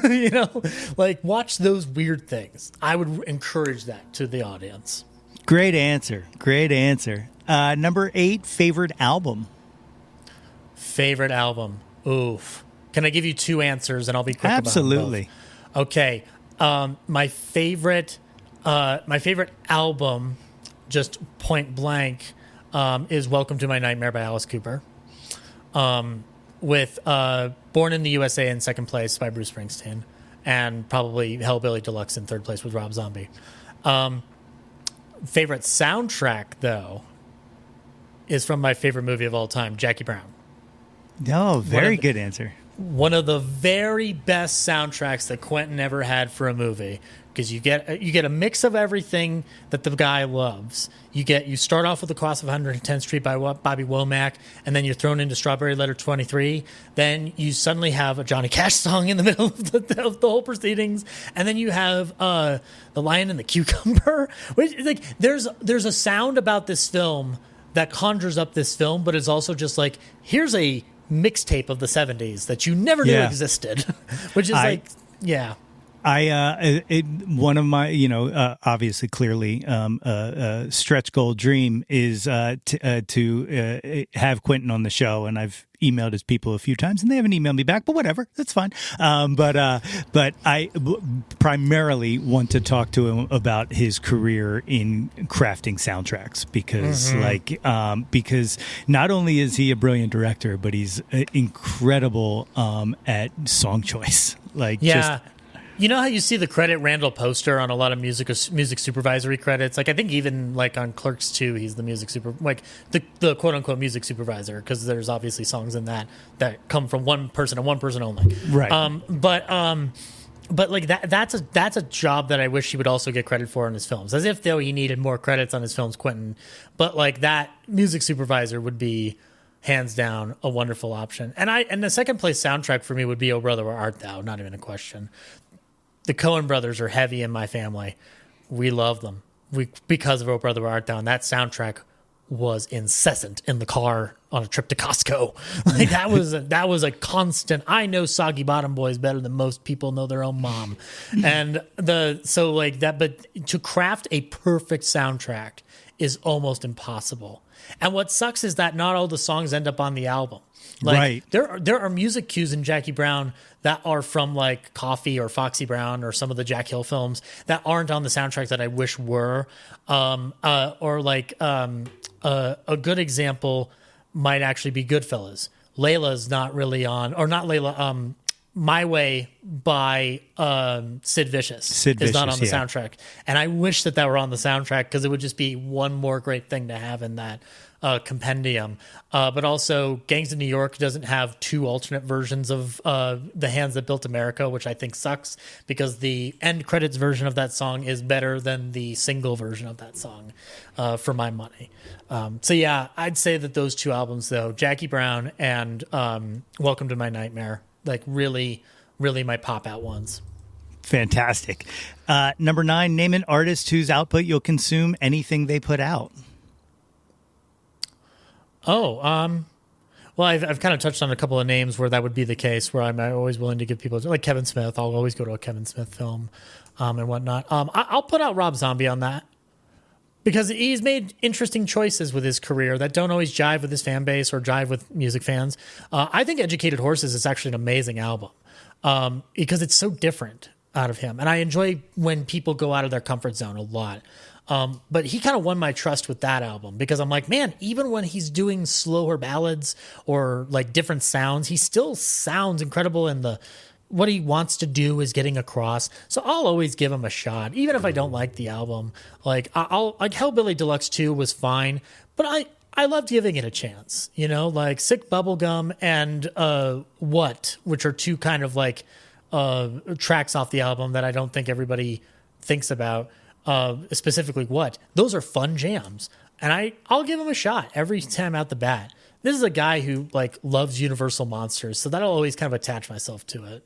You know, like watch those weird things. I would encourage that to the audience. Great answer. Great answer. Number 8, favorite album. Favorite album. Oof. Can I give you 2 answers and I'll be quick Absolutely. about both? Okay. My favorite album, just point blank, is Welcome to My Nightmare by Alice Cooper. With Born in the USA in second place by Bruce Springsteen, and probably Hellbilly Deluxe in third place with Rob Zombie. Favorite soundtrack, though, is from my favorite movie of all time, Jackie Brown. No, very good answer. One of the very best soundtracks that Quentin ever had for a movie, because you get a mix of everything that the guy loves. You start off with The Cross of 110th Street by Bobby Womack, and then you're thrown into Strawberry Letter 23. Then you suddenly have a Johnny Cash song in the middle of the whole proceedings, and then you have The Lion and the Cucumber. Which, like, there's a sound about this film that conjures up this film, but it's also just like, here's a mixtape of the 70s that you never knew existed, which is one of my, obviously, clearly, stretch goal dream is to have Quentin on the show, and I've emailed his people a few times, and they haven't emailed me back, but whatever, that's fine. But I primarily want to talk to him about his career in crafting soundtracks, because because not only is he a brilliant director, but he's incredible at song choice. You know how you see the credit Randall Poster on a lot of music supervisory credits? Like, I think even like on Clerks 2, he's the the quote unquote music supervisor, because there's obviously songs in that come from one person and one person only. Right. But like that's a job that I wish he would also get credit for in his films. As if though he needed more credits on his films, Quentin. But like that music supervisor would be hands down a wonderful option. And the second place soundtrack for me would be "Oh Brother, Where Art Thou?" Not even a question. The Coen brothers are heavy in my family. We love them. Because of "Oh Brother, Where Art Thou?" And that soundtrack was incessant in the car on a trip to Costco. Like that was a constant. I know Soggy Bottom Boys better than most people know their own mom. And but to craft a perfect soundtrack is almost impossible. And what sucks is that not all the songs end up on the album. Like, right. There are music cues in Jackie Brown that are from like Coffee or Foxy Brown or some of the Jack Hill films that aren't on the soundtrack that I wish were. A good example might actually be Goodfellas. Layla's not really on, or not Layla. My Way by Sid Vicious is not on the soundtrack, and I wish that were on the soundtrack because it would just be one more great thing to have in that compendium. But also, Gangs of New York doesn't have two alternate versions of The Hands That Built America, which I think sucks because the end credits version of that song is better than the single version of that song, for my money. So yeah, I'd say that those two albums, though, Jackie Brown and Welcome to My Nightmare, like really my pop out ones. Fantastic. Number 9, name an artist whose output you'll consume anything they put out. Well, I've kind of touched on a couple of names where that would be the case, where I'm always willing to give people, like Kevin Smith. I'll always go to a Kevin Smith film and whatnot. I'll put out Rob Zombie on that because he's made interesting choices with his career that don't always jive with his fan base or jive with music fans. I think Educated Horses is actually an amazing album because it's so different out of him. And I enjoy when people go out of their comfort zone a lot. But he kind of won my trust with that album because I'm like, man, even when he's doing slower ballads or like different sounds, he still sounds incredible, and what he wants to do is getting across. So I'll always give him a shot, even if I don't like the album. Like like Hellbilly Deluxe 2 was fine, but I loved giving it a chance, like Sick Bubblegum and What, which are two kind of like tracks off the album that I don't think everybody thinks about. Specifically What, those are fun jams, and I'll give him a shot every time out the bat. This is a guy who like loves Universal Monsters, so that'll always kind of attach myself to it.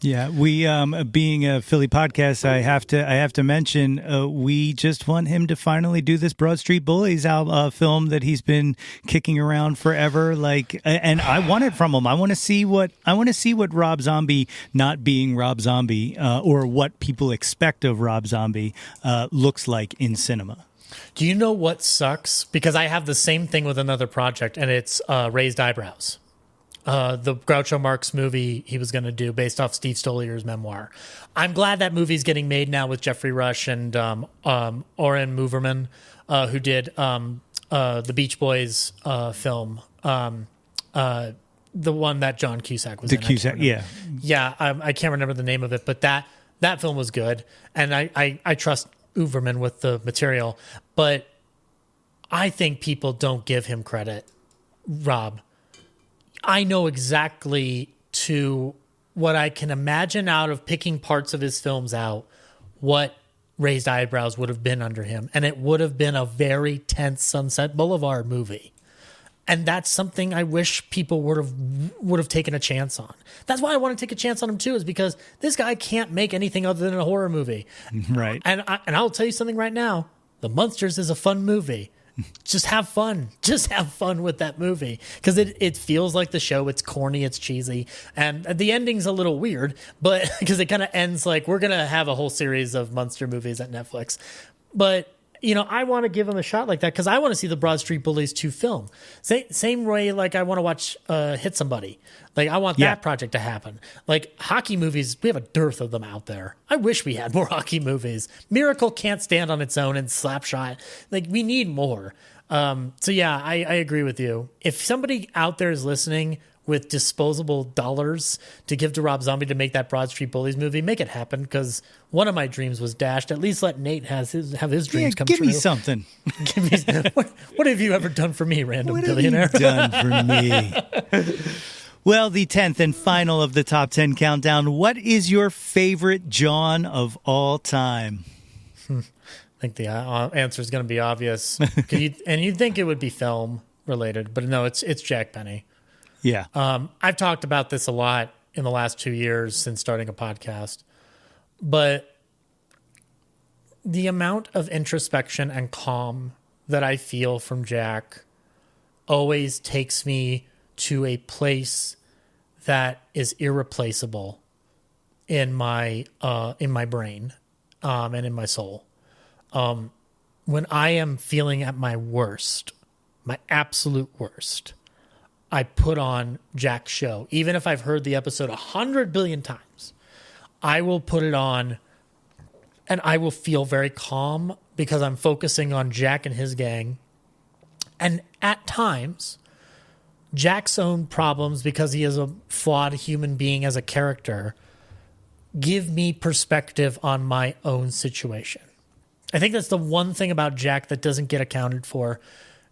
Yeah, we being a Philly podcast, I have to mention we just want him to finally do this Broad Street Bullies film that he's been kicking around forever. Like, and I want it from him. I want to see what Rob Zombie not being Rob Zombie or what people expect of Rob Zombie looks like in cinema. Do you know what sucks? Because I have the same thing with another project, and it's Raised Eyebrows. The Groucho Marx movie he was going to do based off Steve Stollier's memoir. I'm glad that movie's getting made now with Jeffrey Rush and Oren Moverman, who did the Beach Boys film, the one that John Cusack was in. The Cusack, yeah. Yeah, I can't remember the name of it, but that film was good, and I trust Uverman with the material, but I think people don't give him credit, Rob. I know exactly to what I can imagine out of picking parts of his films out, what Raised Eyebrows would have been under him. And it would have been a very tense Sunset Boulevard movie. And that's something I wish people would have taken a chance on. That's why I want to take a chance on him too, is because this guy can't make anything other than a horror movie. Right. And I'll tell you something right now. The Munsters is a fun movie. Just have fun. Just have fun with that movie. Because it feels like the show. It's corny. It's cheesy. And the ending's a little weird, but because it kind of ends like we're going to have a whole series of Munster movies at Netflix. But, I want to give him a shot like that because I want to see the Broad Street Bullies 2 film. Same way like I want to watch Hit Somebody. Like I want that project to happen. Like hockey movies, we have a dearth of them out there. I wish we had more hockey movies. Miracle can't stand on its own, and Slapshot. Like we need more. So yeah, I agree with you. If somebody out there is listening with disposable dollars to give to Rob Zombie to make that Broad Street Bullies movie, make it happen, because one of my dreams was dashed. At least let Nate have his dreams come give true. Me something. What have you ever done for me, random billionaire? What have you done for me? Well, the 10th and final of the Top 10 Countdown. What is your favorite Jawn of all time? I think the answer is going to be obvious. You'd think it would be film, related, but no, it's Jack Benny. Yeah. I've talked about this a lot in the last 2 years since starting a podcast, but the amount of introspection and calm that I feel from Jack always takes me to a place that is irreplaceable in my brain and in my soul. When I am feeling at my worst, my absolute worst, I put on Jack's show. Even if I've heard the episode 100 billion times, I will put it on and I will feel very calm because I'm focusing on Jack and his gang. And at times, Jack's own problems, because he is a flawed human being as a character, give me perspective on my own situation. I think that's the one thing about Jack that doesn't get accounted for,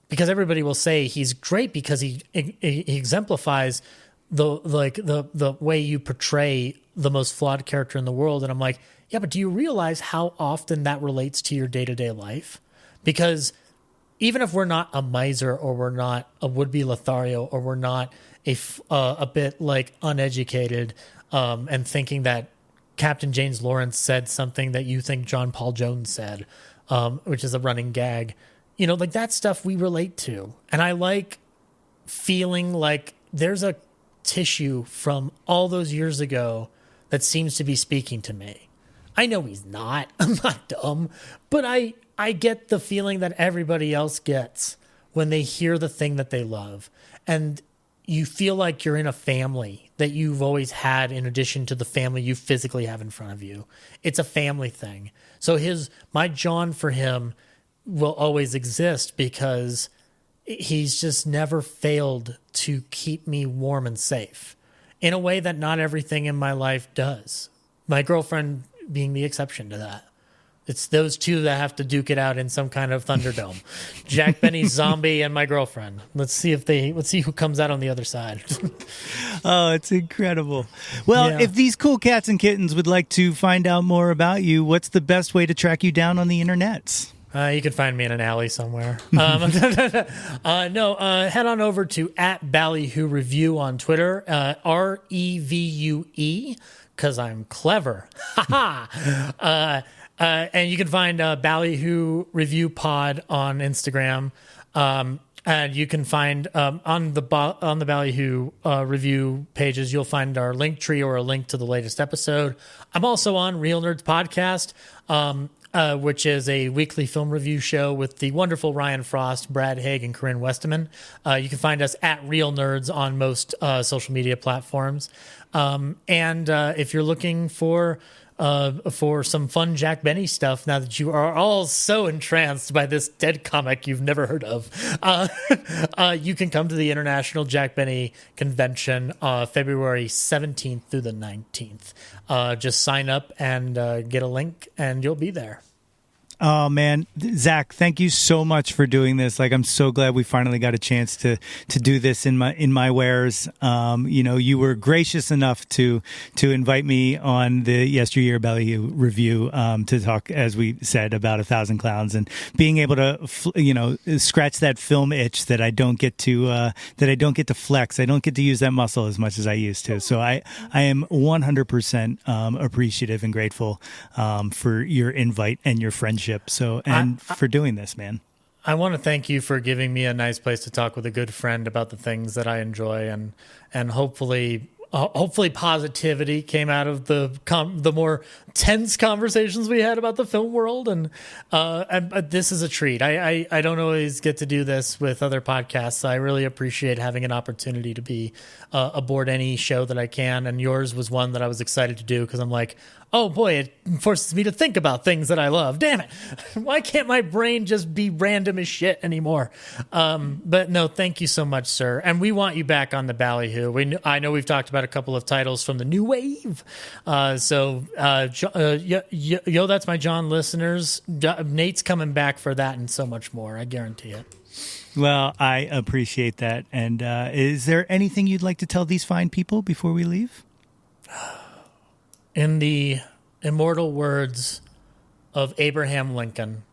because everybody will say he's great because he exemplifies the way you portray the most flawed character in the world. And I'm like, yeah, but do you realize how often that relates to your day-to-day life? Because even if we're not a miser, or we're not a would-be Lothario, or we're not a bit like uneducated and thinking that Captain James Lawrence said something that you think John Paul Jones said, which is a running gag, like that stuff we relate to. And I like feeling like there's a tissue from all those years ago that seems to be speaking to me. I know he's not. I'm not dumb, but I get the feeling that everybody else gets when they hear the thing that they love. And you feel like you're in a family that you've always had, in addition to the family you physically have in front of you. It's a family thing. So my Jawn for him will always exist because he's just never failed to keep me warm and safe in a way that not everything in my life does. My girlfriend being the exception to that. It's those two that have to duke it out in some kind of Thunderdome. Jack Benny's zombie and my girlfriend. Let's see who comes out on the other side. Oh, it's incredible. Well, Yeah. if these cool cats and kittens would like to find out more about you, what's the best way to track you down on the internets? You can find me in an alley somewhere. Head on over to @Ballyhoo Review on Twitter, REVUE, because I'm clever. And you can find Ballyhoo Review Pod on Instagram. And you can find on the Ballyhoo review pages, you'll find our link tree or a link to the latest episode. I'm also on Real Nerds Podcast, which is a weekly film review show with the wonderful Ryan Frost, Brad Haig, and Corinne Westerman. You can find us at Real Nerds on most social media platforms. And if you're looking for some fun Jack Benny stuff, now that you are all so entranced by this dead comic you've never heard of, you can come to the International Jack Benny Convention February 17th through the 19th. Just sign up and get a link, and you'll be there. Oh man, Zach, thank you so much for doing this. Like, I'm so glad we finally got a chance to do this in my wares. You were gracious enough to invite me on the Yesteryear Ballyhoo review to talk, as we said, about 1,000 Clowns, and being able to scratch that film itch that I don't get to flex. I don't get to use that muscle as much as I used to. So I am 100% appreciative and grateful for your invite and your friendship. So, for doing this, man. I want to thank you for giving me a nice place to talk with a good friend about the things that I enjoy, and hopefully positivity came out of the more tense conversations we had about the film world. And this is a treat. I don't always get to do this with other podcasts. So I really appreciate having an opportunity to be aboard any show that I can. And yours was one that I was excited to do because I'm like, oh boy, it forces me to think about things that I love. Damn it. Why can't my brain just be random as shit anymore? But no, thank you so much, sir. And we want you back on the Ballyhoo. I know we've talked about a couple of titles from the new wave. That's my Jawn listeners. Nate's coming back for that and so much more. I guarantee it. Well, I appreciate that. And is there anything you'd like to tell these fine people before we leave? In the immortal words of Abraham Lincoln,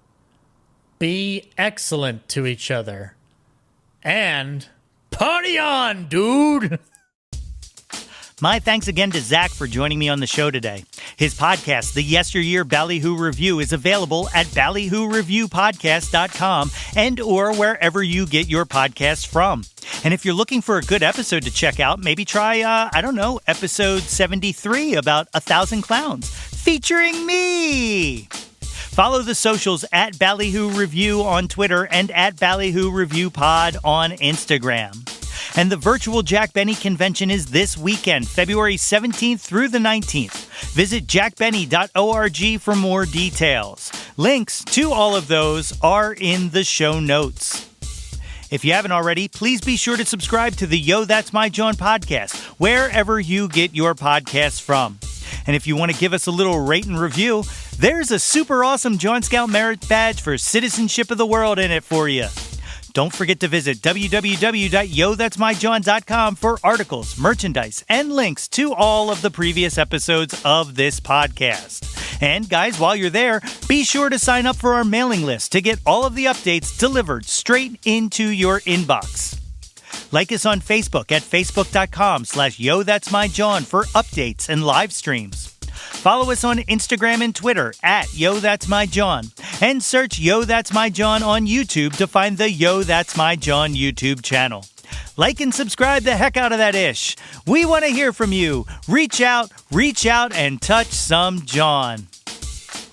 be excellent to each other And party on, dude! My thanks again to Zach for joining me on the show today. His podcast, The Yesteryear Ballyhoo Review, is available at ballyhooreviewpodcast.com and or wherever you get your podcasts from. And if you're looking for a good episode to check out, maybe try, episode 73 about 1,000 clowns, featuring me. Follow the socials at Ballyhoo Review on Twitter and at Ballyhoo Review Pod on Instagram. And the virtual Jack Benny convention is this weekend, February 17th through the 19th. Visit jackbenny.org for more details. Links to all of those are in the show notes. If you haven't already, please be sure to subscribe to the Yo, That's My Jawn podcast, wherever you get your podcasts from. And if you want to give us a little rate and review, there's a super awesome Jawn Scout Merit Badge for Citizenship of the World in it for you. Don't forget to visit www.yothat'smyjawn.com for articles, merchandise, and links to all of the previous episodes of this podcast. And guys, while you're there, be sure to sign up for our mailing list to get all of the updates delivered straight into your inbox. Like us on Facebook at facebook.com/YoThat'sMyJawn for updates and live streams. Follow us on Instagram and Twitter at Yo That's My Jawn, and search Yo That's My Jawn on YouTube to find the Yo That's My Jawn YouTube channel. Like and subscribe the heck out of that ish. We want to hear from you. Reach out, and touch some Jawn.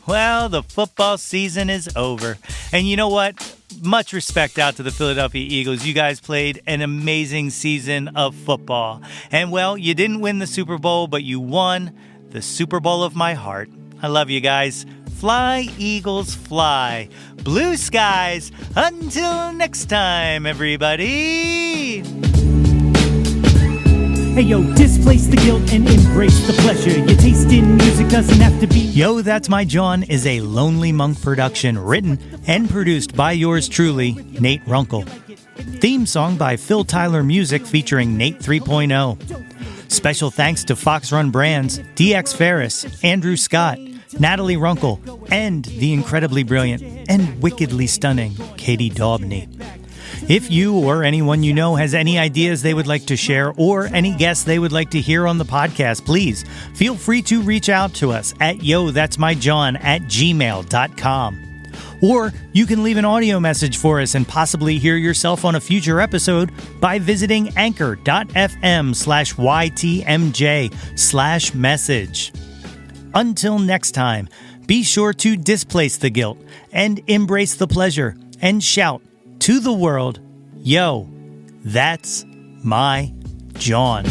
Well, the football season is over. And you know what? Much respect out to the Philadelphia Eagles. You guys played an amazing season of football. And well, you didn't win the Super Bowl, but you won the Super Bowl of my heart. I love you guys. Fly, Eagles, fly. Blue skies. Until next time, everybody. Hey yo, displace the guilt and embrace the pleasure. Your taste in music doesn't have to be. Yo, That's My Jawn is a Lonely Monk production, written and produced by yours truly, Nate Runkle. Theme song by Phil Tyler Music featuring Nate 3.0. Special thanks to Fox Run Brands, DX Ferris, Andrew Scott, Natalie Runkle, and the incredibly brilliant and wickedly stunning Katie Daubney. If you or anyone you know has any ideas they would like to share or any guests they would like to hear on the podcast, please feel free to reach out to us at yothat'smyjawn@gmail.com. Or you can leave an audio message for us and possibly hear yourself on a future episode by visiting anchor.fm/ytmj/message. Until next time, be sure to displace the guilt and embrace the pleasure and shout to the world, Yo, that's my Jawn.